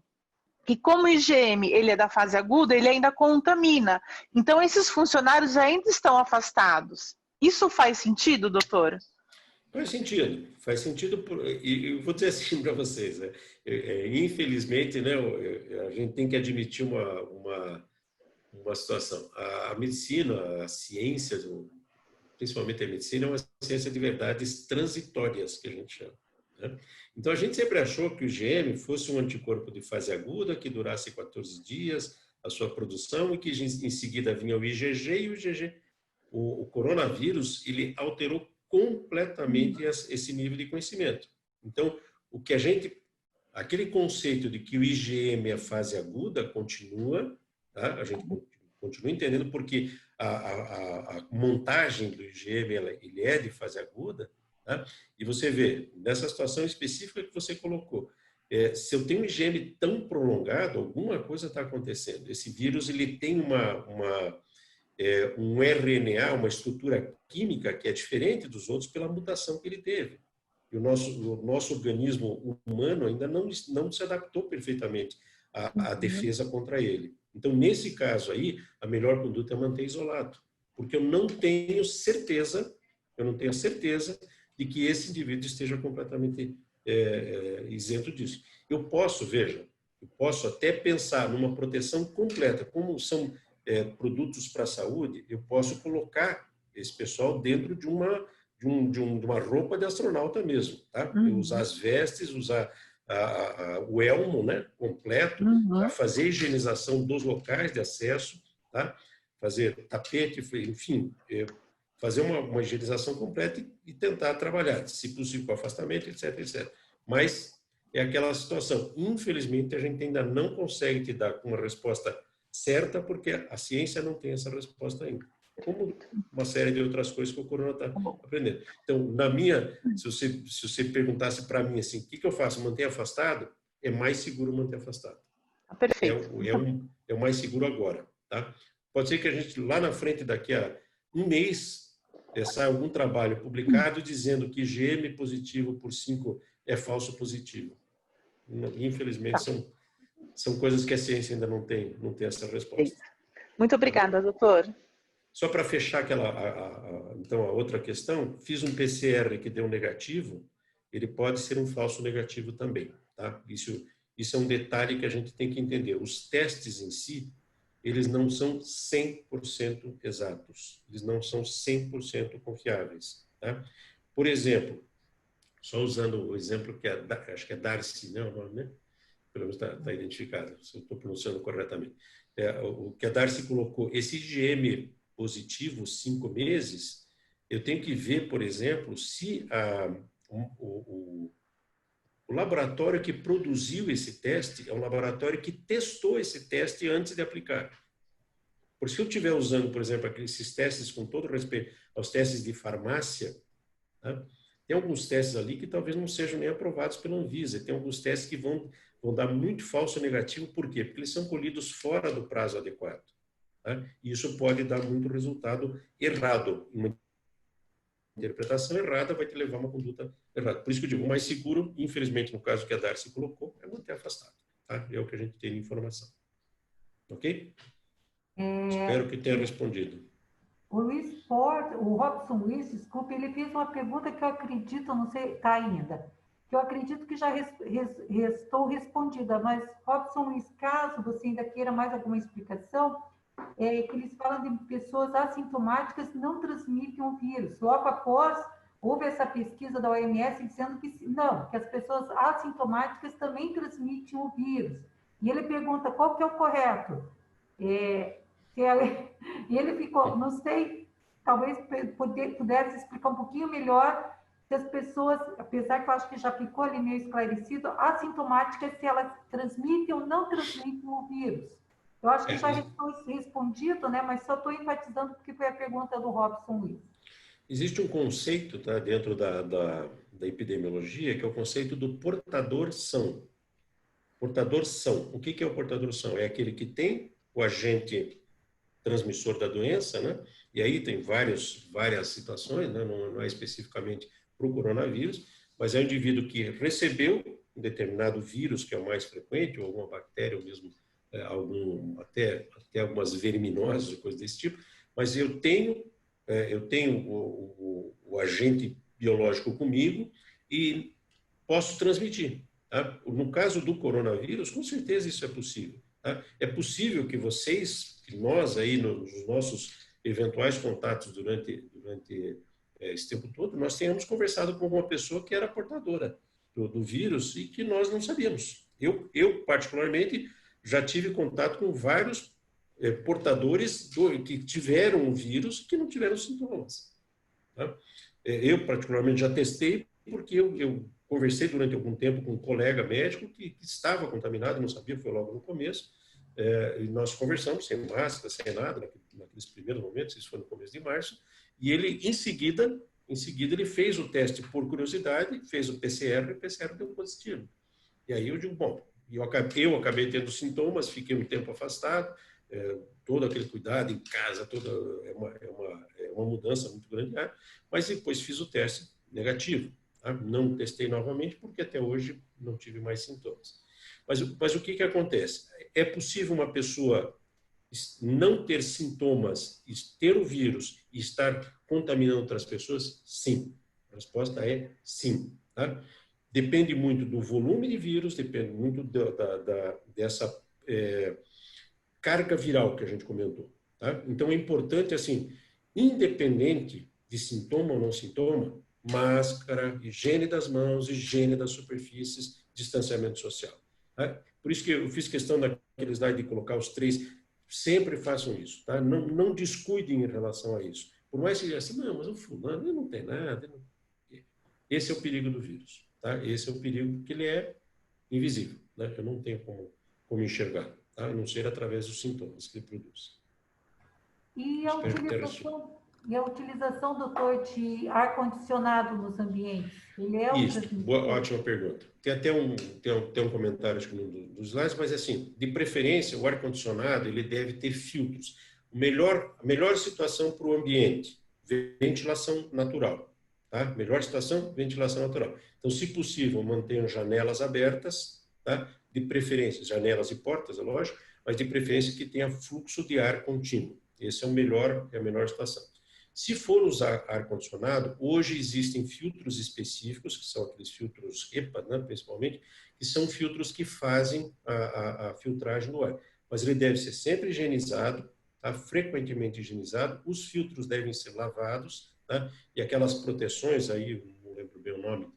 que como o IgM ele é da fase aguda, ele ainda contamina. Então, esses funcionários ainda estão afastados. Isso faz sentido, doutor? Faz sentido, e eu vou dizer assim para vocês, né? Infelizmente, né, a gente tem que admitir uma situação. A medicina, a ciência, principalmente a medicina, é uma ciência de verdades transitórias, que a gente chama, né? Então, a gente sempre achou que o IgM fosse um anticorpo de fase aguda, que durasse 14 dias, a sua produção, e que em seguida vinha o IgG, e o IgG, o coronavírus, ele alterou completamente esse nível de conhecimento. Então, aquele conceito de que o IgM é fase aguda continua, tá? A gente continua entendendo porque a montagem do IgM ele é de fase aguda, tá? E você vê, nessa situação específica que você colocou, se eu tenho um IgM tão prolongado, alguma coisa está acontecendo. Esse vírus ele tem um RNA, uma estrutura química que é diferente dos outros pela mutação que ele teve. E o nosso organismo humano ainda não se adaptou perfeitamente à defesa contra ele. Então, nesse caso aí, a melhor conduta é manter isolado, porque eu não tenho certeza de que esse indivíduo esteja completamente isento disso. Eu posso até pensar numa proteção completa, como são produtos para a saúde, eu posso colocar esse pessoal dentro de uma roupa de astronauta mesmo, tá? Usar as vestes, usar o elmo, né, completo, tá? Fazer a higienização dos locais de acesso, tá? Fazer tapete, enfim, fazer uma higienização completa e tentar trabalhar, se possível, com afastamento, etc, etc. Mas é aquela situação. Infelizmente, a gente ainda não consegue te dar uma resposta certa, porque a ciência não tem essa resposta ainda. Como uma série de outras coisas que o corona está aprendendo. Então, se você perguntasse para mim assim, o que eu faço? Manter afastado? É mais seguro manter afastado. Perfeito. É o mais seguro agora, tá? Pode ser que a gente, lá na frente, daqui a um mês, saia algum trabalho publicado dizendo que IgM positivo por 5 é falso positivo. Infelizmente, são coisas que a ciência ainda não tem essa resposta. Muito obrigada, doutor. Só para fechar então a outra questão, fiz um PCR que deu negativo, ele pode ser um falso negativo também, tá? Isso é um detalhe que a gente tem que entender. Os testes em si, eles não são 100% exatos, eles não são 100% confiáveis, tá? Por exemplo, só usando o exemplo que acho que é Darcy, né, o nome, né? Pelo menos está identificado, se eu estou pronunciando corretamente. O que a Darcy colocou, esse IgM positivo, 5 meses, eu tenho que ver, por exemplo, se O laboratório que produziu esse teste é um laboratório que testou esse teste antes de aplicar. Por se eu estiver usando, por exemplo, esses testes, com todo respeito aos testes de farmácia, tá? Tem alguns testes ali que talvez não sejam nem aprovados pela Anvisa. Tem alguns testes que vão dar muito falso negativo. Por quê? Porque eles são colhidos fora do prazo adequado. Tá? E isso pode dar muito resultado errado. Uma interpretação errada vai te levar a uma conduta errada. Por isso que eu digo, o mais seguro, infelizmente, no caso que a Darcy colocou, é manter afastado. Tá? É o que a gente tem de informação. Ok? Espero que tenha respondido. O Luiz Porto, o Robson Luiz, desculpe, ele fez uma pergunta que eu acredito, não sei, está ainda, que eu acredito que já restou respondida, mas, Robson Luiz, caso você ainda queira mais alguma explicação, que eles falam de pessoas assintomáticas não transmitem o vírus. Logo após, houve essa pesquisa da OMS dizendo que não, que as pessoas assintomáticas também transmitem o vírus. E ele pergunta qual que é o correto. E ele ficou, não sei, talvez pudesse explicar um pouquinho melhor se as pessoas, apesar que eu acho que já ficou ali meio esclarecido, assintomáticas, se elas transmitem ou não transmitem o vírus. Eu acho que já foi respondido, né? Mas só estou enfatizando porque foi a pergunta do Robson Luiz. Existe um conceito, tá, dentro da epidemiologia, que é o conceito do portador são. Portador são. O que é o portador são? É aquele que tem o agente transmissor da doença, né? E aí tem várias situações, né? Não é especificamente para o coronavírus, mas é o indivíduo que recebeu um determinado vírus, que é o mais frequente, ou alguma bactéria, ou mesmo até algumas verminosas, coisas desse tipo, mas eu tenho o agente biológico comigo e posso transmitir. Tá? No caso do coronavírus, com certeza isso é possível. Tá? É possível que nós aí nos nossos eventuais contatos durante esse tempo todo, nós tenhamos conversado com uma pessoa que era portadora do vírus e que nós não sabíamos. Eu particularmente, já tive contato com vários portadores que tiveram o vírus e que não tiveram sintomas. Tá? Eu, particularmente, já testei porque eu conversei durante algum tempo com um colega médico que estava contaminado, não sabia, foi logo no começo, e nós conversamos sem máscara, sem nada, naqueles primeiros momentos, isso foi no começo de março, e ele, em seguida, ele fez o teste por curiosidade, fez o PCR, e o PCR deu positivo. E aí eu digo, bom, eu acabei tendo sintomas, fiquei um tempo afastado, todo aquele cuidado em casa, é uma mudança muito grande, mas depois fiz o teste negativo. Tá? Não testei novamente, porque até hoje não tive mais sintomas. Mas o que acontece? É possível uma pessoa não ter sintomas, ter o vírus e estar contaminando outras pessoas? Sim. A resposta é sim. Tá? Depende muito do volume de vírus, depende muito dessa carga viral que a gente comentou. Tá? Então, é importante, assim, independente de sintoma ou não sintoma, máscara, higiene das mãos, higiene das superfícies, distanciamento social. Tá? Por isso que eu fiz questão daquele slide de colocar os 3. Sempre façam isso. Tá? Não descuidem em relação a isso. Por mais que seja assim, não, mas o fulano ele não tem nada. Esse é o perigo do vírus. Tá? Esse é o perigo, porque ele é invisível. Né? Eu não tenho como enxergar, tá? A não ser através dos sintomas que ele produz. E a utilização, doutor, de ar-condicionado nos ambientes? Ele é Isso, ótima pergunta. Tem até um comentário acho que num dos slides, mas assim, de preferência, o ar-condicionado ele deve ter filtros. A melhor situação para o ambiente, ventilação natural. Tá? Melhor situação, ventilação natural. Então, se possível, mantenham janelas abertas, tá? De preferência, janelas e portas, é lógico, mas de preferência que tenha fluxo de ar contínuo. Esse é a melhor situação. Se for usar ar-condicionado, hoje existem filtros específicos, que são aqueles filtros EPA, né, principalmente, que são filtros que fazem a filtragem do ar. Mas ele deve ser sempre higienizado, tá? Frequentemente higienizado, os filtros devem ser lavados, tá? E aquelas proteções, aí, não lembro bem o nome,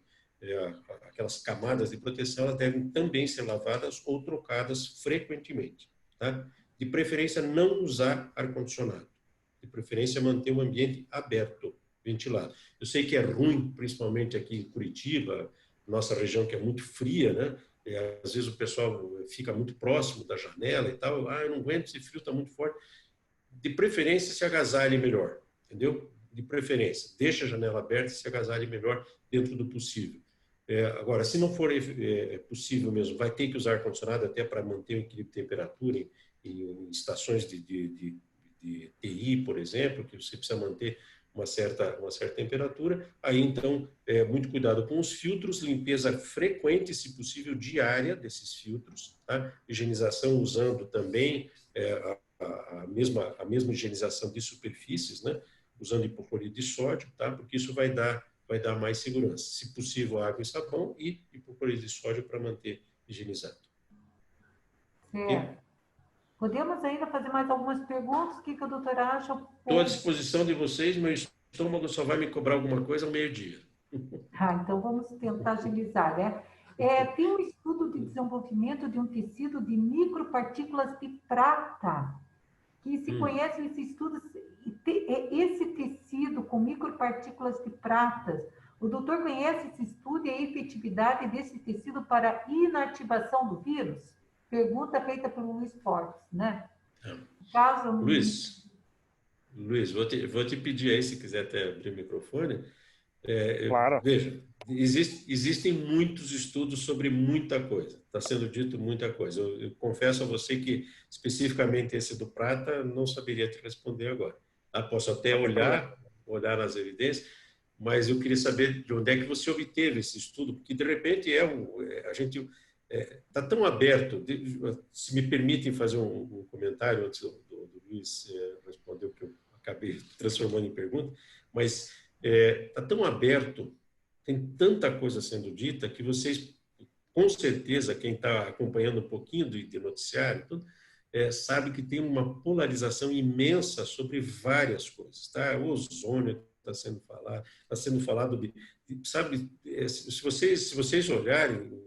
aquelas camadas de proteção, elas devem também ser lavadas ou trocadas frequentemente. Tá? De preferência, não usar ar-condicionado. De preferência, manter o ambiente aberto, ventilado. Eu sei que é ruim, principalmente aqui em Curitiba, nossa região que é muito fria, né? Às vezes o pessoal fica muito próximo da janela e tal, eu não aguento, esse frio está muito forte. De preferência, se agasalhe melhor, entendeu? De preferência, deixa a janela aberta e se agasalhe melhor dentro do possível. Agora, se não for possível mesmo, vai ter que usar ar-condicionado até para manter o equilíbrio de temperatura em estações de TI, por exemplo, que você precisa manter uma certa temperatura. Aí, então, muito cuidado com os filtros, limpeza frequente, se possível, diária desses filtros, tá? Higienização usando também a mesma higienização de superfícies, né? Usando hipoclorito de sódio, tá? Porque isso vai dar mais segurança. Se possível, água e sabão e hipoclorito de sódio para manter higienizado. Certo. Podemos ainda fazer mais algumas perguntas? O que o doutor acha? Estou à disposição de vocês, meu estômago só vai me cobrar alguma coisa ao meio-dia. Então vamos tentar agilizar, né? Tem um estudo de desenvolvimento de um tecido de micropartículas de prata, que se conhece esse estudo, esse tecido com micropartículas de pratas. O doutor conhece esse estudo e a efetividade desse tecido para inativação do vírus? Pergunta feita pelo Luiz Fortes, né? Caso... Luiz, vou te pedir aí, se quiser até abrir o microfone. Claro. Veja, existem muitos estudos sobre muita coisa. Está sendo dito muita coisa. Eu confesso a você que, especificamente esse do prata, não saberia te responder agora. Posso até olhar nas evidências, mas eu queria saber de onde é que você obteve esse estudo, porque, de repente, a gente está tão aberto. Se me permitem fazer um comentário antes do Luiz responder o que eu acabei transformando em pergunta, mas está tão aberto, tem tanta coisa sendo dita, que vocês, com certeza, quem está acompanhando um pouquinho de noticiário, tudo, sabe que tem uma polarização imensa sobre várias coisas. Tá? O ozônio está sendo falado sabe, se vocês olharem,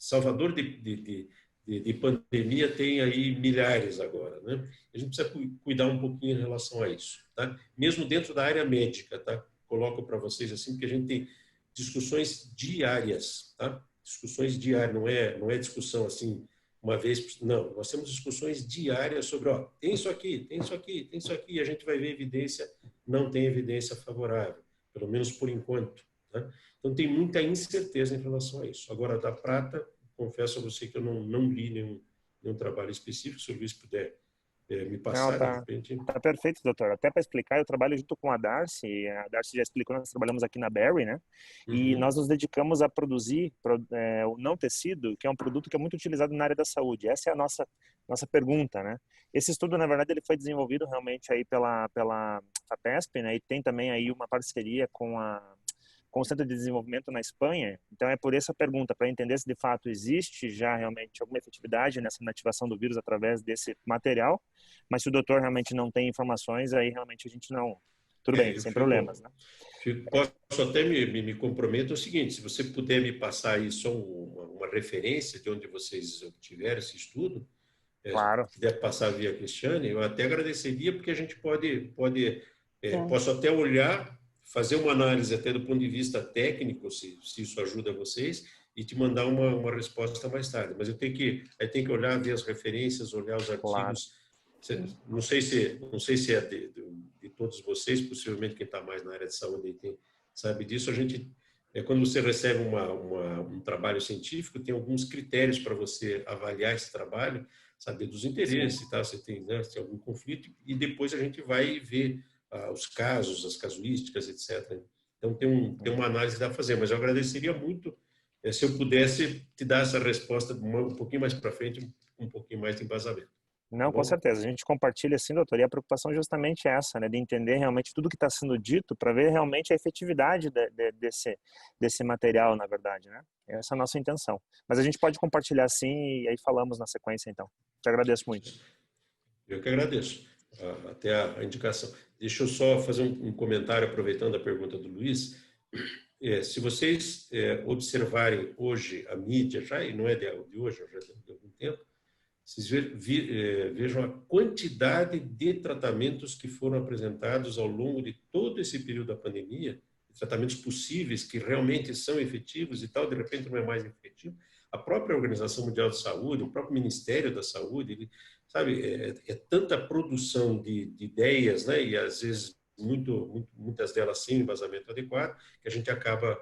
Salvador de pandemia tem aí milhares agora, né? A gente precisa cuidar um pouquinho em relação a isso, tá? Mesmo dentro da área médica, tá? Coloco para vocês assim, porque a gente tem discussões diárias, tá? Discussões diárias, não é discussão assim uma vez, não. Nós temos discussões diárias sobre, tem isso aqui, tem isso aqui, tem isso aqui, e a gente vai ver evidência, não tem evidência favorável, pelo menos por enquanto, tá? Então tem muita incerteza em relação a isso. Agora, da prata, confesso a você que eu não li nenhum trabalho específico, se o Luiz puder me passar, de repente. Tá perfeito, doutor. Até para explicar, eu trabalho junto com a Darcy já explicou, nós trabalhamos aqui na Berry, né? E nós nos dedicamos a produzir o não tecido, que é um produto que é muito utilizado na área da saúde. Essa é a nossa pergunta, né? Esse estudo, na verdade, ele foi desenvolvido realmente aí pela FAPESP, né? E tem também aí uma parceria com o Centro de Desenvolvimento na Espanha. Então, é por essa pergunta, para entender se de fato existe já realmente alguma efetividade nessa inativação do vírus através desse material, mas se o doutor realmente não tem informações, aí realmente a gente não... Tudo bem, sem problemas, né? Posso até me comprometer o seguinte, se você puder me passar aí só uma referência de onde vocês obtiveram esse estudo, claro. Se puder passar via Cristiane, eu até agradeceria, porque a gente posso até olhar, fazer uma análise até do ponto de vista técnico, se isso ajuda vocês, e te mandar uma resposta mais tarde. Mas eu tenho que olhar, ver as referências, olhar os artigos. Claro. Não sei se é de todos vocês, possivelmente quem está mais na área de saúde sabe disso. A gente, quando você recebe um trabalho científico, tem alguns critérios para você avaliar esse trabalho, saber dos interesses, tá? Você tem, né, se tem algum conflito, e depois a gente vai ver os casos, as casuísticas, etc. Então, tem uma análise que dá para fazer, mas eu agradeceria muito se eu pudesse te dar essa resposta um pouquinho mais para frente, um pouquinho mais de embasamento. Não, com certeza. A gente compartilha sim, doutor, e a preocupação é justamente essa, né, de entender realmente tudo que está sendo dito para ver realmente a efetividade desse material, na verdade, né? Essa é a nossa intenção. Mas a gente pode compartilhar sim e aí falamos na sequência, então. Te agradeço muito. Eu que agradeço. Até a indicação. Deixa eu só fazer um comentário, aproveitando a pergunta do Luiz. Se vocês observarem hoje a mídia, já, e não é de hoje, já de algum tempo, vocês vejam a quantidade de tratamentos que foram apresentados ao longo de todo esse período da pandemia, tratamentos possíveis que realmente são efetivos e tal, de repente não é mais efetivo. A própria Organização Mundial de Saúde, o próprio Ministério da Saúde, ele, sabe, é tanta produção de ideias, né? E às vezes muitas delas sem embasamento adequado, que a gente acaba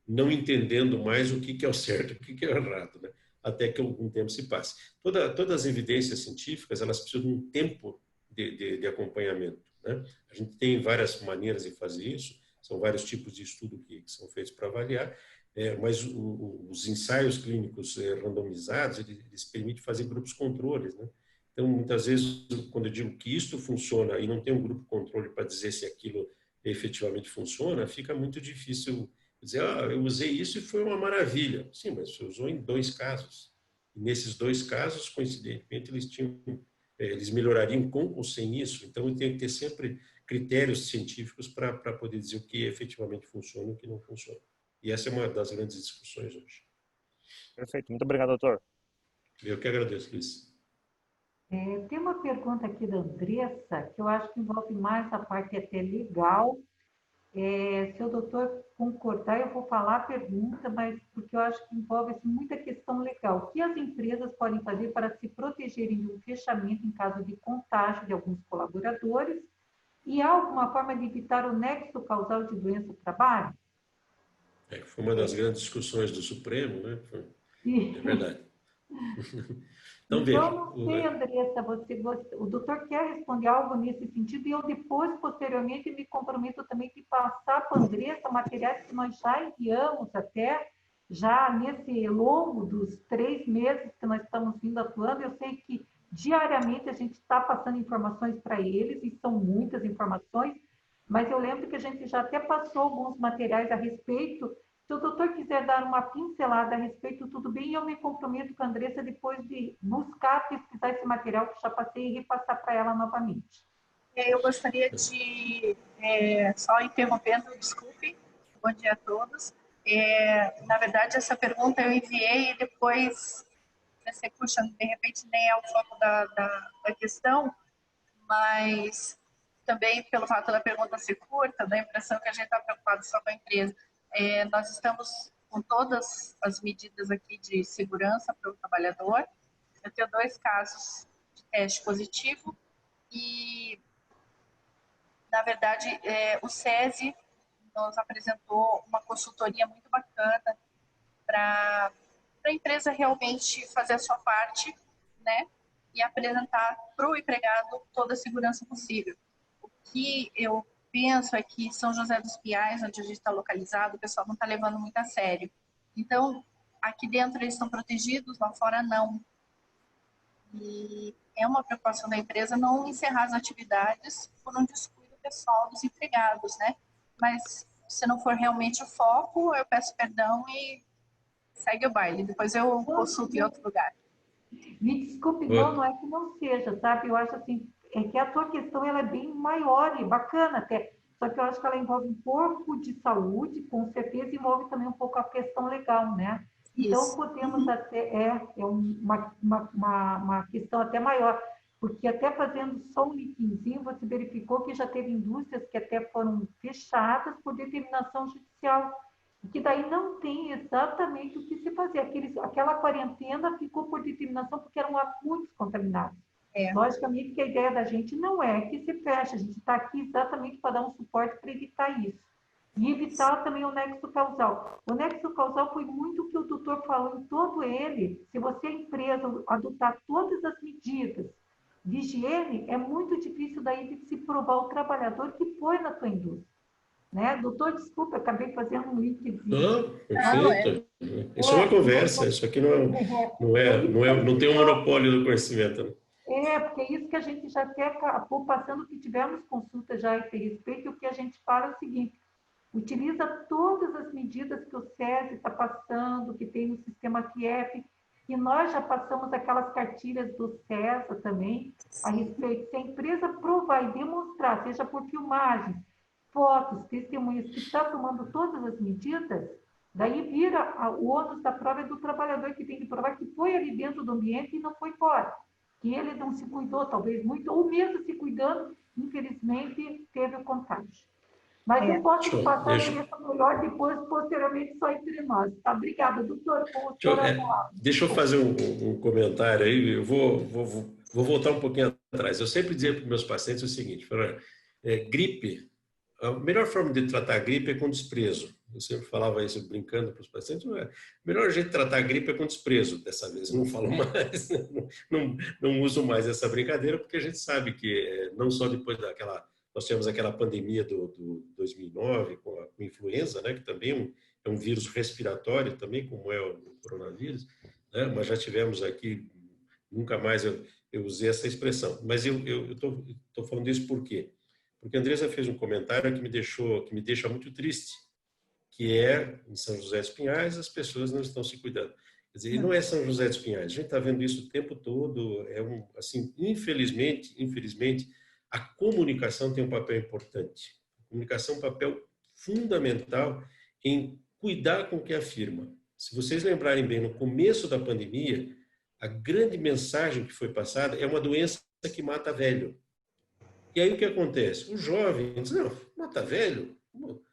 não entendendo mais o que é o certo, o que é o errado, né? Até que algum tempo se passe. Todas as evidências científicas, elas precisam de um tempo de acompanhamento, né? A gente tem várias maneiras de fazer isso, são vários tipos de estudo que são feitos para avaliar, mas os ensaios clínicos randomizados, eles permitem fazer grupos controles, né? Então, muitas vezes, quando eu digo que isto funciona e não tem um grupo controle para dizer se aquilo efetivamente funciona, fica muito difícil dizer, eu usei isso e foi uma maravilha. Sim, mas você usou em 2 casos. E nesses 2 casos, coincidentemente, eles melhorariam com ou sem isso. Então, tem que ter sempre critérios científicos para poder dizer o que efetivamente funciona e o que não funciona. E essa é uma das grandes discussões hoje. Perfeito. Muito obrigado, doutor. Eu que agradeço, Luiz. Tem uma pergunta aqui da Andressa, que eu acho que envolve mais a parte até legal. Se o doutor concordar, eu vou falar a pergunta, mas porque eu acho que envolve assim, muita questão legal. O que as empresas podem fazer para se protegerem de um fechamento em caso de contágio de alguns colaboradores? E há alguma forma de evitar o nexo causal de doença do trabalho? Foi uma das grandes discussões do Supremo, né? É verdade. Então, veja. Então, não sei, Andressa, o doutor quer responder algo nesse sentido, e eu depois, posteriormente, me comprometo também de passar para a Andressa materiais que nós já enviamos até, já nesse longo dos 3 meses que nós estamos vindo atuando. Eu sei que diariamente a gente está passando informações para eles, e são muitas informações, mas eu lembro que a gente já até passou alguns materiais a respeito. Se o doutor quiser dar uma pincelada a respeito, tudo bem, e eu me comprometo com a Andressa depois de buscar, pesquisar esse material que já passei e repassar para ela novamente. Eu gostaria de, só interrompendo, desculpe, bom dia a todos. Na verdade, essa pergunta eu enviei e depois pensei, puxa, de repente nem é o foco da questão, mas também pelo fato da pergunta ser curta, dá a impressão que a gente está preocupado só com a empresa. Nós estamos com todas as medidas aqui de segurança para o trabalhador. Eu tenho 2 casos de teste positivo e, na verdade, o SESI nos apresentou uma consultoria muito bacana para a empresa realmente fazer a sua parte, né, e apresentar para o empregado toda a segurança possível. O que eu penso é que São José dos Pinhais, onde a gente está localizado, o pessoal não está levando muito a sério. Então, aqui dentro eles estão protegidos, lá fora não. E é uma preocupação da empresa não encerrar as atividades por um descuido pessoal dos empregados, né? Mas, se não for realmente o foco, eu peço perdão e segue o baile. Depois eu consulto em outro lugar. Me desculpe, não é que não seja, sabe? Eu acho assim, é que a tua questão ela é bem maior e bacana até, só que eu acho que ela envolve um pouco de saúde, com certeza envolve também um pouco a questão legal, né? Então, Isso. podemos até, uma questão até maior, porque até fazendo só um linkzinho, você verificou que já teve indústrias que até foram fechadas por determinação judicial, que daí não tem exatamente o que se fazer. Aquela quarentena ficou por determinação porque eram muitos contaminados. Logicamente que a ideia da gente não é que se feche, a gente está aqui exatamente para dar um suporte para evitar isso. E evitar também o nexo causal. O nexo causal foi muito o que o doutor falou em todo ele. Se você, empresa, adotar todas as medidas de higiene, é muito difícil daí de se provar o trabalhador que foi na tua indústria. Né? Doutor, desculpa, acabei fazendo um linkzinho. Não, perfeito. Isso é uma conversa, isso aqui não tem um monopólio do conhecimento. Né? Porque é isso que a gente já até acabou passando, que tivemos consulta já a esse respeito, e o que a gente fala é o seguinte: utiliza todas as medidas que o SESI está passando, que tem no sistema FIEP, e nós já passamos aquelas cartilhas do CESA também, a respeito. Se a empresa provar e demonstrar, seja por filmagem, fotos, testemunhas, que está tomando todas as medidas, daí vira o ônus da prova do trabalhador, que tem que provar que foi ali dentro do ambiente e não foi fora. Que ele não se cuidou, talvez muito, ou mesmo se cuidando, infelizmente, teve o contágio. Mas eu posso Show. passar a lista melhor depois, posteriormente, só entre nós. Tá? Obrigada, doutor. Deixa eu fazer um comentário aí. Eu vou voltar um pouquinho atrás. Eu sempre dizia para os meus pacientes o seguinte: gripe, a melhor forma de tratar a gripe é com desprezo. Eu sempre falava isso brincando para os pacientes. O melhor jeito de tratar a gripe é com desprezo. Dessa vez eu não falo mais, não uso mais essa brincadeira, porque a gente sabe que não só depois daquela... Nós tivemos aquela pandemia do 2009 com a influenza, né, que também é um vírus respiratório, também como é o coronavírus, né, mas já tivemos aqui, nunca mais eu usei essa expressão. Mas eu estou falando isso por quê? Porque a Andressa fez um comentário que me deixa muito triste, que é, em São José dos Pinhais, as pessoas não estão se cuidando. Quer dizer, e não é São José dos Pinhais, a gente está vendo isso o tempo todo, assim, infelizmente, a comunicação tem um papel importante. A comunicação é um papel fundamental em cuidar com o que afirma. Se vocês lembrarem bem, no começo da pandemia, a grande mensagem que foi passada é uma doença que mata velho. E aí o que acontece? O jovem diz, não, mata velho?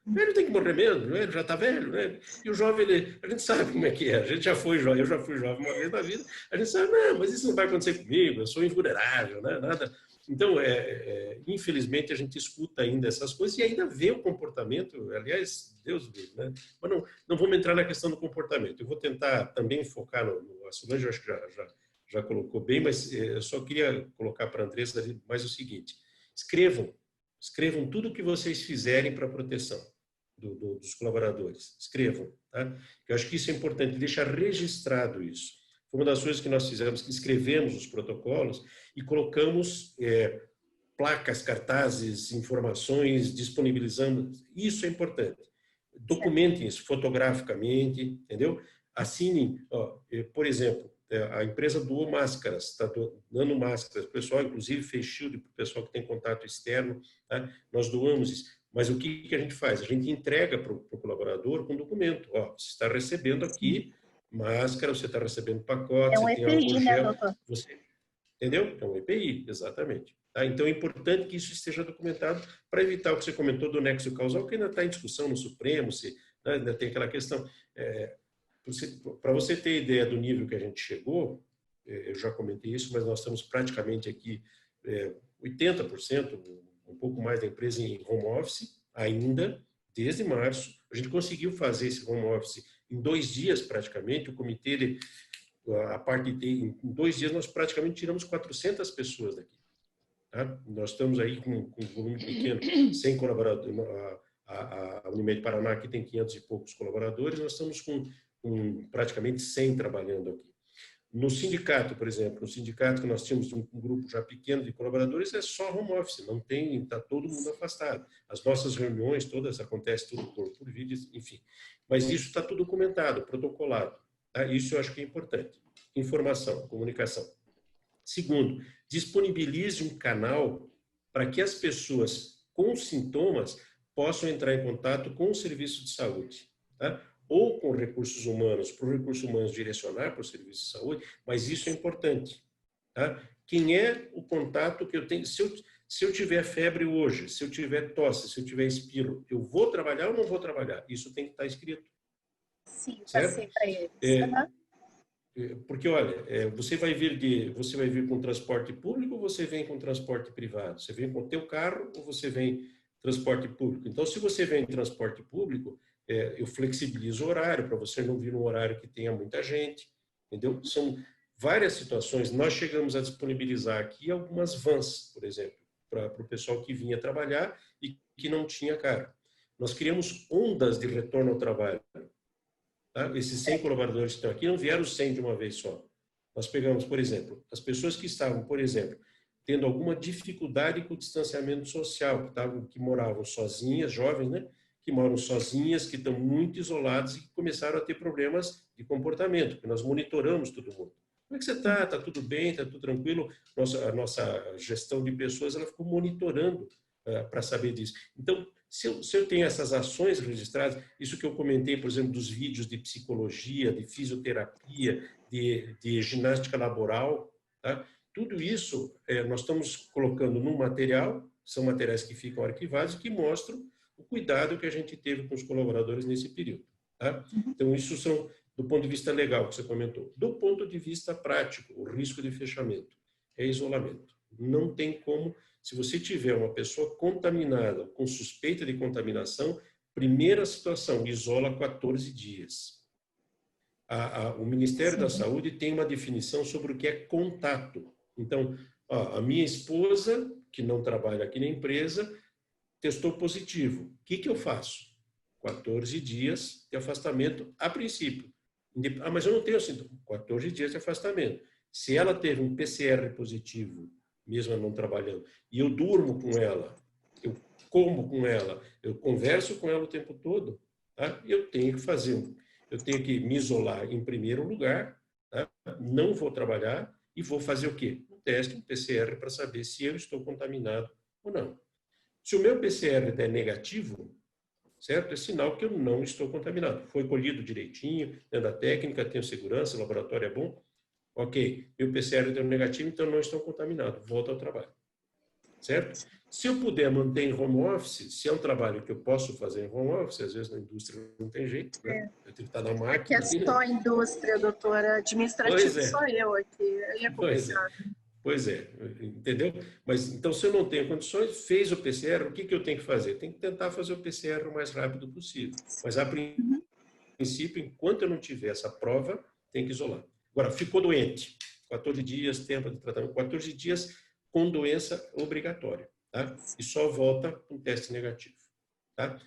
Velho tem que morrer mesmo, velho já está velho, né? E o jovem, a gente sabe como é que é, a gente já foi jovem, eu já fui jovem uma vez na vida, a gente sabe, não, mas isso não vai acontecer comigo, eu sou invulnerável, né? Nada. Então, infelizmente, a gente escuta ainda essas coisas e ainda vê o comportamento, aliás, Deus livre, né? Mas não vamos entrar na questão do comportamento, eu vou tentar também focar a Solange, eu acho que já colocou bem, mas eu só queria colocar para a Andressa mais o seguinte: escrevam tudo o que vocês fizerem para a proteção dos colaboradores. Escrevam, tá? Eu acho que isso é importante, deixar registrado isso. Foi uma das coisas que nós fizemos, que escrevemos os protocolos e colocamos placas, cartazes, informações, disponibilizamos. Isso é importante. Documentem isso fotograficamente, entendeu? Assinem, por exemplo, a empresa doou máscaras, está dando máscaras. O pessoal, inclusive, fez shield para o pessoal que tem contato externo. Tá? Nós doamos isso. Mas o que a gente faz? A gente entrega para o colaborador com documento. Você está recebendo aqui máscara, você está recebendo pacote, um você EPI, tem álcool né, gel. doutor? Entendeu? É um EPI, exatamente. Tá? Então, é importante que isso esteja documentado para evitar o que você comentou do nexo causal, que ainda está em discussão no Supremo, né, ainda tem aquela questão... Para você ter ideia do nível que a gente chegou, eu já comentei isso, mas nós estamos praticamente aqui 80%, um pouco mais da empresa em home office, ainda, desde março. A gente conseguiu fazer esse home office em 2 dias praticamente, o comitê, a parte de em 2 dias nós praticamente tiramos 400 pessoas daqui. Tá? Nós estamos aí com um volume pequeno, 100 colaboradores, a Unimed Paraná aqui tem 500 e poucos colaboradores, nós estamos com praticamente 100 trabalhando aqui. No sindicato, por exemplo, no sindicato que nós tínhamos um grupo já pequeno de colaboradores, é só home office, não tem, está todo mundo afastado. As nossas reuniões todas acontecem tudo por vídeo, enfim. Mas isso está tudo documentado, protocolado. Tá? Isso eu acho que é importante. Informação, comunicação. Segundo, disponibilize um canal para que as pessoas com sintomas possam entrar em contato com o serviço de saúde, tá? Ou com recursos humanos, para os recursos humanos direcionar para o serviço de saúde, mas isso é importante. Tá? Quem é o contato que eu tenho? Se eu tiver febre hoje, se eu tiver tosse, se eu tiver espirro, eu vou trabalhar ou não vou trabalhar? Isso tem que estar escrito. Sim, passei para eles. Porque, olha, você vai vir com transporte público ou você vem com transporte privado? Você vem com o teu carro ou você vem transporte público? Então, se você vem em transporte público, eu flexibilizo o horário para você não vir num horário que tenha muita gente, entendeu? São várias situações. Nós chegamos a disponibilizar aqui algumas vans, por exemplo, para o pessoal que vinha trabalhar e que não tinha carro. Nós criamos ondas de retorno ao trabalho. Tá? Esses 100 colaboradores que estão aqui não vieram 100 de uma vez só. Nós pegamos, por exemplo, as pessoas que estavam, por exemplo, tendo alguma dificuldade com o distanciamento social, que moravam sozinhas, jovens, né? Que moram sozinhas, que estão muito isoladas e que começaram a ter problemas de comportamento, porque nós monitoramos todo mundo. Como é que você está? Está tudo bem? Está tudo tranquilo? A nossa gestão de pessoas ela ficou monitorando para saber disso. Então, se eu tenho essas ações registradas, isso que eu comentei, por exemplo, dos vídeos de psicologia, de fisioterapia, de ginástica laboral, tá? Tudo isso nós estamos colocando num material, são materiais que ficam arquivados e que mostram o cuidado que a gente teve com os colaboradores nesse período. Tá? Então, isso são do ponto de vista legal que você comentou. Do ponto de vista prático, o risco de fechamento é isolamento. Não tem como, se você tiver uma pessoa contaminada, com suspeita de contaminação, primeira situação, isola 14 dias. O Ministério da Saúde tem uma definição sobre o que é contato. Então, a minha esposa, que não trabalha aqui na empresa, testou positivo. O que eu faço? 14 dias de afastamento a princípio. Mas eu não tenho sintoma. 14 dias de afastamento. Se ela teve um PCR positivo, mesmo não trabalhando, e eu durmo com ela, eu como com ela, eu converso com ela o tempo todo, tá? Eu tenho que me isolar em primeiro lugar, tá? Não vou trabalhar e vou fazer o quê? Um teste, um PCR, para saber se eu estou contaminado ou não. Se o meu PCR der negativo, certo? É sinal que eu não estou contaminado. Foi colhido direitinho, dentro da técnica, tenho segurança, o laboratório é bom. Ok, meu PCR deu negativo, então não estou contaminado. Volto ao trabalho. Certo? Se eu puder manter em home office, se é um trabalho que eu posso fazer em home office, às vezes na indústria não tem jeito, né? Eu tenho que estar na máquina. Aqui é só a indústria, doutora. Administrativo sou eu aqui. Aí é complicado. Pois é, entendeu? Mas então, se eu não tenho condições, fez o PCR, o que eu tenho que fazer? Tem que tentar fazer o PCR o mais rápido possível. Mas, a princípio, enquanto eu não tiver essa prova, tem que isolar. Agora, ficou doente, 14 dias, tempo de tratamento, 14 dias com doença obrigatória, tá? E só volta com teste negativo, tá?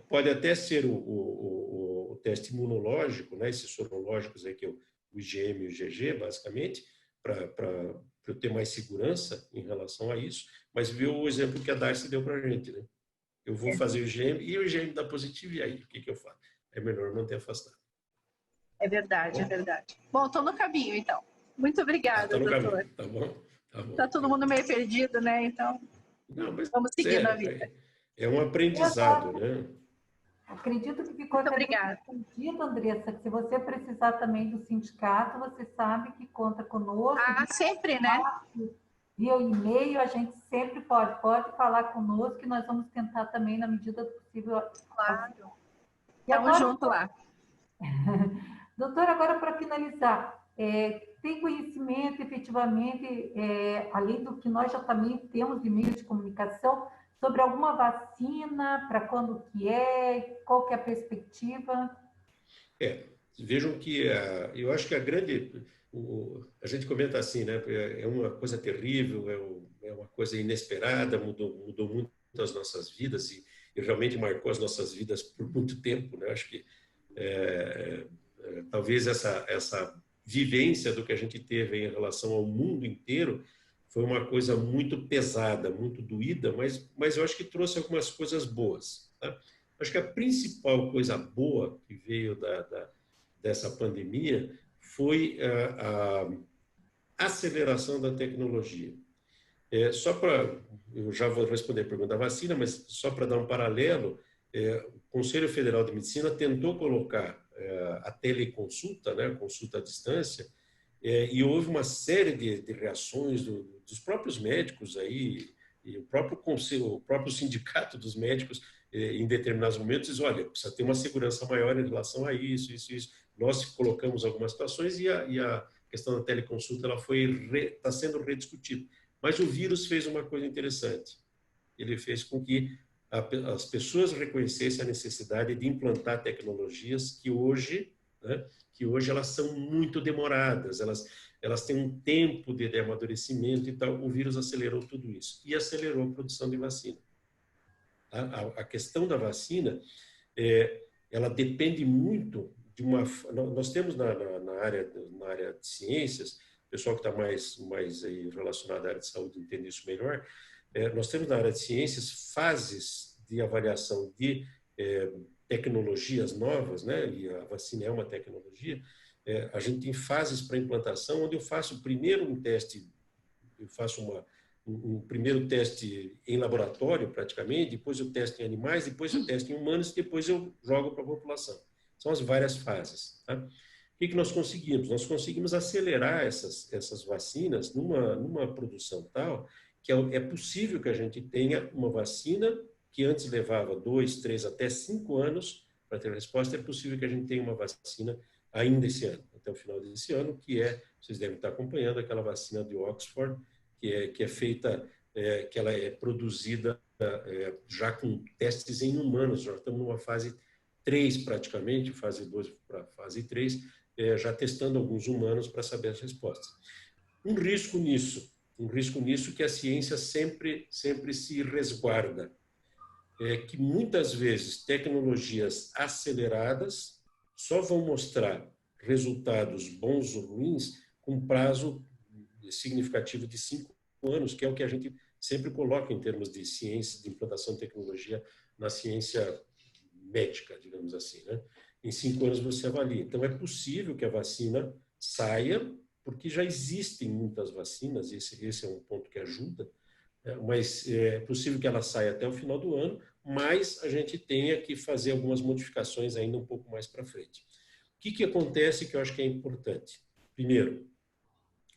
Pode até ser o teste imunológico, né? Esses sorológicos aí que o IgM e o IgG, basicamente, para eu ter mais segurança em relação a isso, mas viu o exemplo que a Darcy deu para a gente, né? Eu vou fazer o IgM e o IgM dá positivo, e aí, o que eu faço? É melhor manter afastado. É verdade, é verdade. Bom, estou no caminho, então. Muito obrigada, doutor. Tá bom. Tá todo mundo meio perdido, né? Então, vamos seguir na vida. É um aprendizado, né? Acredito que ficou muito obrigada. Entendido, Andressa, que se você precisar também do sindicato, você sabe que conta conosco. Sempre, né? Via e-mail, a gente sempre pode falar conosco, que nós vamos tentar também, na medida do possível. Claro. Estamos juntos lá. Doutora, agora para finalizar, tem conhecimento efetivamente, além do que nós já também temos de meios de comunicação, sobre alguma vacina, para quando que qual que é a perspectiva? Vejam que eu acho que a gente comenta assim, né? É uma coisa terrível, é uma coisa inesperada, mudou muito as nossas vidas e realmente marcou as nossas vidas por muito tempo, né? Acho que talvez essa vivência do que a gente teve em relação ao mundo inteiro foi uma coisa muito pesada, muito doída, mas eu acho que trouxe algumas coisas boas. Tá? Acho que a principal coisa boa que veio dessa pandemia foi a aceleração da tecnologia. Eu já vou responder a pergunta da vacina, mas só para dar um paralelo, o Conselho Federal de Medicina tentou colocar a teleconsulta, né, consulta à distância, e houve uma série de reações dos próprios médicos aí, e o próprio sindicato dos médicos, em determinados momentos, diz, olha, precisa ter uma segurança maior em relação a isso. Nós colocamos algumas situações e a questão da teleconsulta está sendo rediscutida. Mas o vírus fez uma coisa interessante. Ele fez com que as pessoas reconhecessem a necessidade de implantar tecnologias que hoje elas são muito demoradas, elas têm um tempo de amadurecimento e tal. O vírus acelerou tudo isso e acelerou a produção de vacina. A questão da vacina, ela depende muito de uma... Nós temos na área de ciências, o pessoal que está mais aí relacionado à área de saúde entende isso melhor, nós temos na área de ciências fases de avaliação de tecnologias novas, né? E a vacina é uma tecnologia. A gente tem fases para implantação, onde eu faço primeiro um teste, um primeiro teste em laboratório, praticamente, depois eu testo em animais, depois eu testo em humanos, e depois eu jogo para a população. São as várias fases. Tá? O que nós conseguimos? Nós conseguimos acelerar essas vacinas numa produção tal que é possível que a gente tenha uma vacina que antes levava 2, 3, até 5 anos para ter a resposta, é possível que a gente tenha uma vacina ainda esse ano, até o final desse ano, vocês devem estar acompanhando, aquela vacina de Oxford, que é feita, que ela é produzida já com testes em humanos. Nós estamos numa fase 3 praticamente, fase 2 para fase 3, já testando alguns humanos para saber as respostas. Um risco nisso que a ciência sempre se resguarda, que muitas vezes tecnologias aceleradas só vão mostrar resultados bons ou ruins com prazo significativo de 5 anos, que é o que a gente sempre coloca em termos de ciência, de implantação de tecnologia na ciência médica, digamos assim, né? Em 5 anos você avalia. Então, é possível que a vacina saia, porque já existem muitas vacinas, esse é um ponto que ajuda, mas é possível que ela saia até o final do ano, mas a gente tenha que fazer algumas modificações ainda um pouco mais para frente. O que acontece que eu acho que é importante? Primeiro,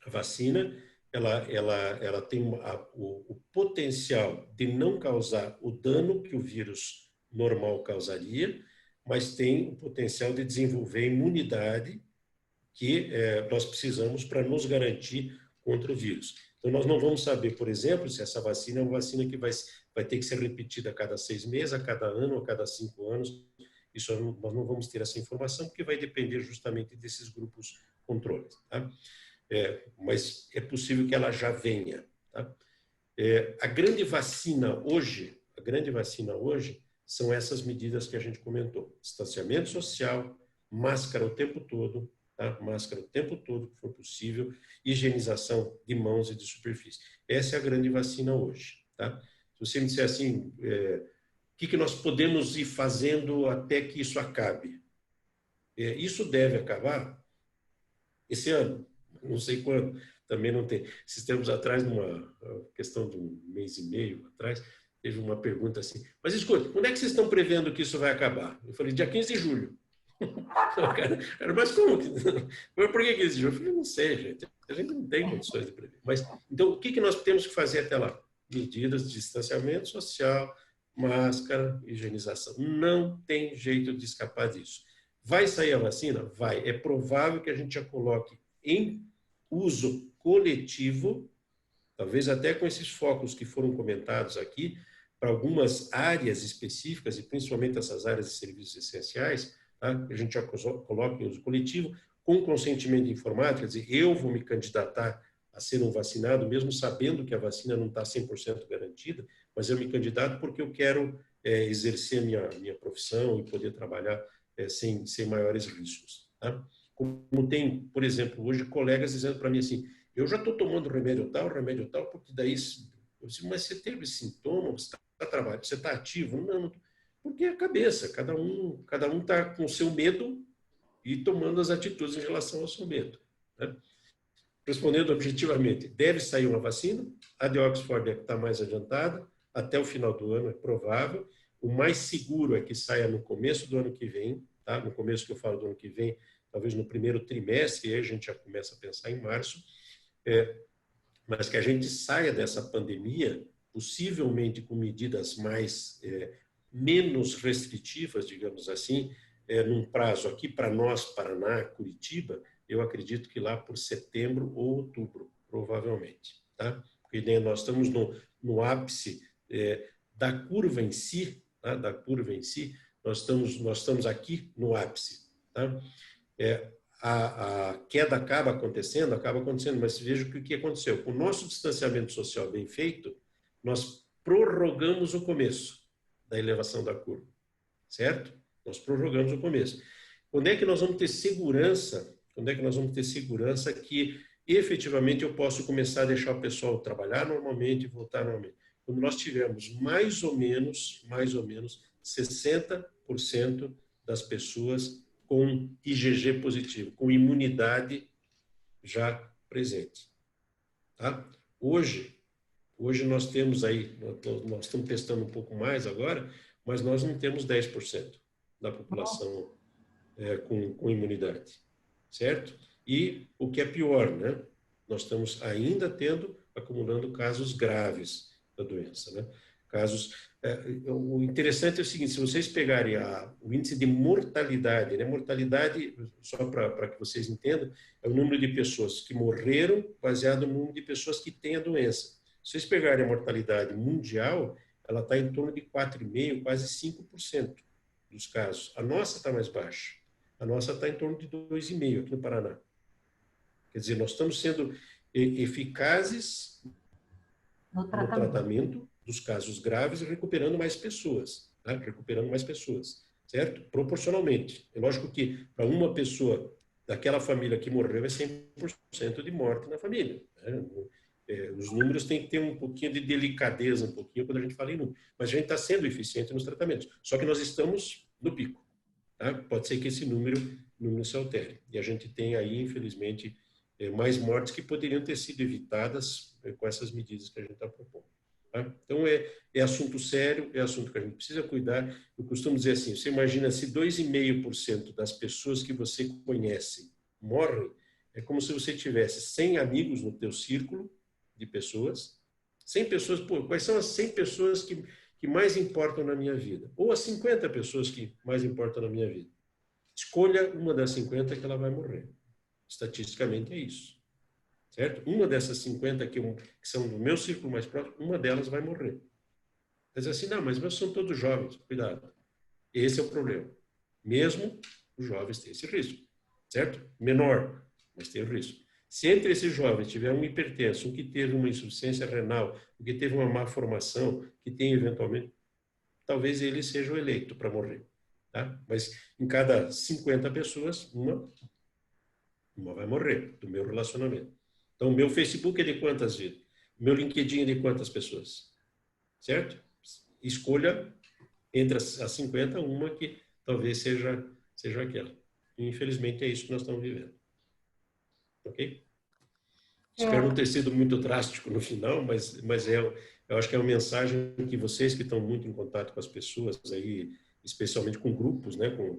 a vacina, ela tem o potencial de não causar o dano que o vírus normal causaria, mas tem o potencial de desenvolver imunidade que nós precisamos para nos garantir contra o vírus. Então, nós não vamos saber, por exemplo, se essa vacina é uma vacina que vai ter que ser repetida a cada 6 meses, a cada ano, a cada 5 anos. Isso nós não vamos ter essa informação, porque vai depender justamente desses grupos controles. Tá? Mas é possível que ela já venha. Tá? A grande vacina hoje são essas medidas que a gente comentou. Distanciamento social, máscara o tempo todo, tá? Máscara o tempo todo, que for possível, higienização de mãos e de superfície. Essa é a grande vacina hoje. Tá? Se você me disser assim, o que nós podemos ir fazendo até que isso acabe? Isso deve acabar esse ano, não sei quando, também não tem. Esses tempos atrás, numa questão de 1 mês e meio atrás, teve uma pergunta assim, mas escuta, quando é que vocês estão prevendo que isso vai acabar? Eu falei, dia 15 de julho. Cara, mas como? Por que 15 de julho? Eu falei, não sei, gente. A gente não tem condições de prever. Mas, então, o que nós temos que fazer até lá? Medidas de distanciamento social, máscara, higienização. Não tem jeito de escapar disso. Vai sair a vacina? Vai. É provável que a gente já coloque em uso coletivo, talvez até com esses focos que foram comentados aqui, para algumas áreas específicas, e principalmente essas áreas de serviços essenciais, tá? A gente já coloca em uso coletivo, com consentimento informado, quer dizer, eu vou me candidatar a ser um vacinado, mesmo sabendo que a vacina não está 100% garantida, mas eu me candidato porque eu quero exercer minha profissão e poder trabalhar sem maiores riscos. Tá? Como tem, por exemplo, hoje colegas dizendo para mim assim, eu já estou tomando remédio tal, porque daí, eu disse, mas você teve sintomas, você está trabalhando, você está ativo? Não, porque é a cabeça, cada um está com o seu medo e tomando as atitudes em relação ao seu medo. Né? Respondendo objetivamente, deve sair uma vacina, a de Oxford está mais adiantada, até o final do ano é provável, o mais seguro é que saia no começo do ano que vem, tá? No começo que eu falo do ano que vem, talvez no primeiro trimestre, aí a gente já começa a pensar em março, mas que a gente saia dessa pandemia, possivelmente com medidas menos restritivas, digamos assim, num prazo aqui para nós, Paraná, Curitiba, eu acredito que lá por setembro ou outubro, provavelmente. Tá? Porque nós estamos no ápice da curva em si, tá? Nós estamos aqui no ápice. Tá? A queda acaba acontecendo, mas veja o que aconteceu. Com o nosso distanciamento social bem feito, nós prorrogamos o começo da elevação da curva, certo? Nós prorrogamos o começo. Quando é que nós vamos ter segurança? Que efetivamente eu posso começar a deixar o pessoal trabalhar normalmente e voltar normalmente? Quando nós tivermos mais ou menos 60% das pessoas com IgG positivo, com imunidade já presente. Tá? Hoje nós temos aí, nós estamos testando um pouco mais agora, mas nós não temos 10% da população com imunidade, certo? E o que é pior, né? Nós estamos ainda tendo acumulando casos graves da doença, né? O interessante é o seguinte, se vocês pegarem o índice de mortalidade, né? Mortalidade, só para que vocês entendam, é o número de pessoas que morreram baseado no número de pessoas que têm a doença. Se vocês pegarem a mortalidade mundial, ela está em torno de 4,5%, quase 5% dos casos. A nossa está mais baixa. A nossa está em torno de 2,5% aqui no Paraná. Quer dizer, nós estamos sendo eficazes no tratamento dos casos graves e recuperando mais pessoas, tá? Recuperando mais pessoas, certo? Proporcionalmente. É lógico que para uma pessoa daquela família que morreu é 100% de morte na família, né? Os números têm que ter um pouquinho de delicadeza, um pouquinho quando a gente fala em número, mas a gente está sendo eficiente nos tratamentos. Só que nós estamos no pico, tá? Pode ser que esse número se altere. E a gente tem aí, infelizmente, mais mortes que poderiam ter sido evitadas com essas medidas que a gente está propondo. Tá? Então, é assunto sério, é assunto que a gente precisa cuidar. Eu costumo dizer assim, você imagina se 2,5% das pessoas que você conhece morrem, é como se você tivesse 100 amigos no teu círculo de pessoas, 100 pessoas, pô, quais são as 100 pessoas que mais importam na minha vida? Ou as 50 pessoas que mais importam na minha vida? Escolha uma das 50 que ela vai morrer. Estatisticamente é isso. Certo? Uma dessas 50 que são do meu círculo mais próximo, uma delas vai morrer. Quer dizer assim, não, mas meus são todos jovens. Cuidado. Esse é o problema. Mesmo os jovens têm esse risco. Certo? Menor, mas tem o risco. Se entre esses jovens tiver um hipertenso, um que teve uma insuficiência renal, um que teve uma má formação, que tem eventualmente, talvez ele seja o eleito para morrer. Tá? Mas em cada 50 pessoas, uma vai morrer do meu relacionamento. Então, o meu Facebook é de quantas vidas? O meu LinkedIn é de quantas pessoas? Certo? Escolha entre as 50, uma que talvez seja aquela. E, infelizmente, é isso que nós estamos vivendo. Ok? Espero não ter sido muito drástico no final, mas eu acho que é uma mensagem que vocês que estão muito em contato com as pessoas aí, especialmente com grupos, né, com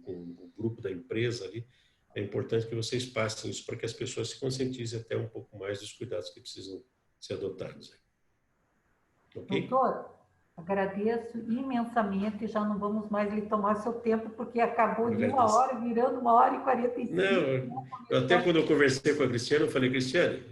o grupo da empresa ali, é importante que vocês passem isso para que as pessoas se conscientizem até um pouco mais dos cuidados que precisam ser adotados. Ok? Doutor, agradeço imensamente, já não vamos mais lhe tomar seu tempo, porque acabou de 1 hora, virando 1h45. Não, até quando eu conversei com a Cristiane, eu falei, Cristiane,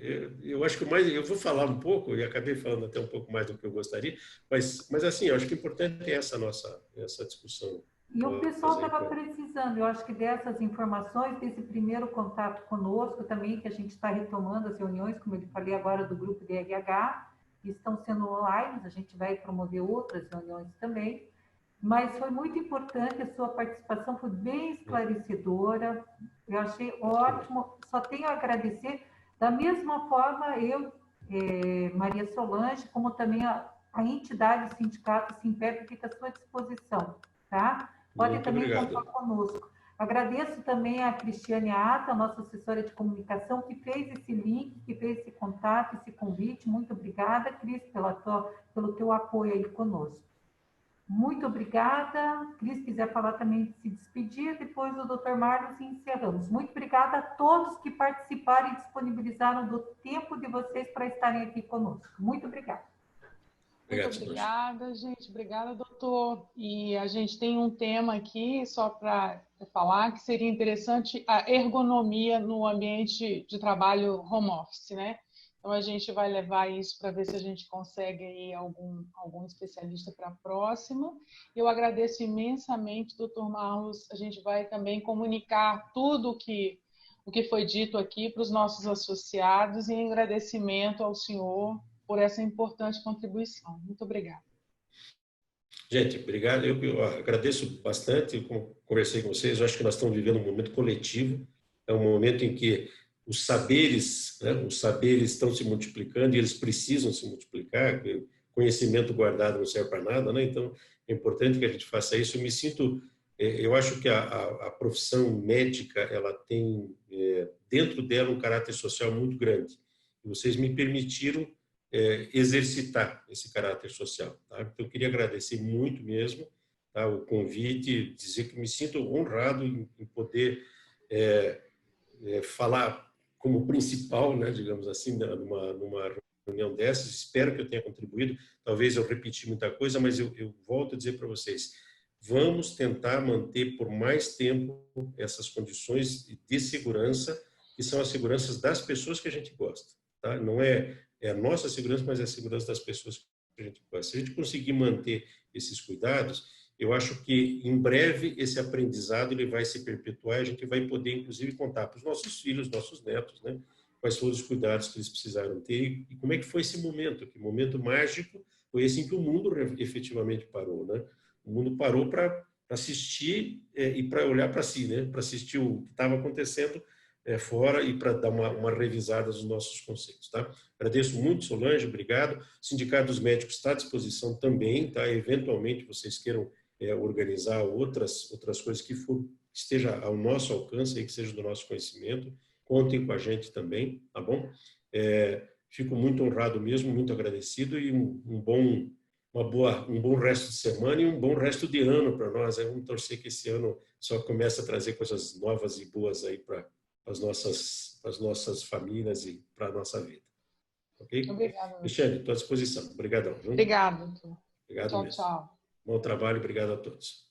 eu acho que eu vou falar um pouco, e acabei falando até um pouco mais do que eu gostaria, mas assim, eu acho que o importante é essa discussão. E o pessoal estava precisando, eu acho que dessas informações, desse primeiro contato conosco também, que a gente está retomando as reuniões, como eu falei agora, do grupo de RH, que estão sendo online, a gente vai promover outras reuniões também, mas foi muito importante a sua participação, foi bem esclarecedora, eu achei ótimo, só tenho a agradecer, da mesma forma eu, Maria Solange, como também a entidade, o sindicato Simpep, fica à sua disposição, tá? Pode Muito também obrigado. contar conosco. Agradeço também a Cristiane Ata, nossa assessora de comunicação, que fez esse link, que fez esse contato, esse convite. Muito obrigada, Cris, pelo teu apoio aí conosco. Muito obrigada. Cris, quiser falar também, se despedir, depois o Dr. Marlos e encerramos. Muito obrigada a todos que participaram e disponibilizaram do tempo de vocês para estarem aqui conosco. Muito obrigada. Muito obrigada, gente. Obrigada, doutor. E a gente tem um tema aqui, só para falar, que seria interessante a ergonomia no ambiente de trabalho home office, né? Então, a gente vai levar isso para ver se a gente consegue aí algum especialista para a próxima. Eu agradeço imensamente, doutor Marlos. A gente vai também comunicar tudo o que foi dito aqui para os nossos associados, e em agradecimento ao senhor por essa importante contribuição. Muito obrigada. Gente, obrigado. Eu agradeço bastante. Como conversei com vocês, eu acho que nós estamos vivendo um momento coletivo. É um momento em que os saberes estão se multiplicando e eles precisam se multiplicar. Conhecimento guardado não serve para nada, né? Então, é importante que a gente faça isso. Eu acho que a profissão médica, ela tem dentro dela um caráter social muito grande. E vocês me permitiram exercitar esse caráter social. Tá? Então, eu queria agradecer muito mesmo, tá, o convite, dizer que me sinto honrado em poder falar como principal, né, digamos assim, numa reunião dessas, espero que eu tenha contribuído, talvez eu repeti muita coisa, mas eu volto a dizer para vocês, vamos tentar manter por mais tempo essas condições de segurança, que são as seguranças das pessoas que a gente gosta. Tá? Não é a nossa segurança, mas é a segurança das pessoas que a gente gosta. Se a gente conseguir manter esses cuidados, eu acho que em breve esse aprendizado ele vai se perpetuar e a gente vai poder, inclusive, contar para os nossos filhos, nossos netos, né? Quais foram os cuidados que eles precisaram ter e como é que foi esse momento, que momento mágico foi esse em que o mundo efetivamente parou, né? O mundo parou para assistir e para olhar para si, né? Para assistir o que estava acontecendo fora e para dar uma revisada nos nossos conceitos, tá? Agradeço muito, Solange, obrigado. O Sindicato dos Médicos está à disposição também, tá? Eventualmente vocês queiram organizar outras coisas que esteja ao nosso alcance, que seja do nosso conhecimento, contem com a gente também, tá bom? Fico muito honrado mesmo, muito agradecido e um bom resto de semana e um bom resto de ano para nós. Vamos torcer que esse ano só comece a trazer coisas novas e boas aí para as nossas famílias e para a nossa vida. Ok? Obrigada. Cristiane, estou à disposição. Obrigadão. Obrigada. Obrigado Tchau, mesmo. tchau. Bom trabalho, obrigado a todos.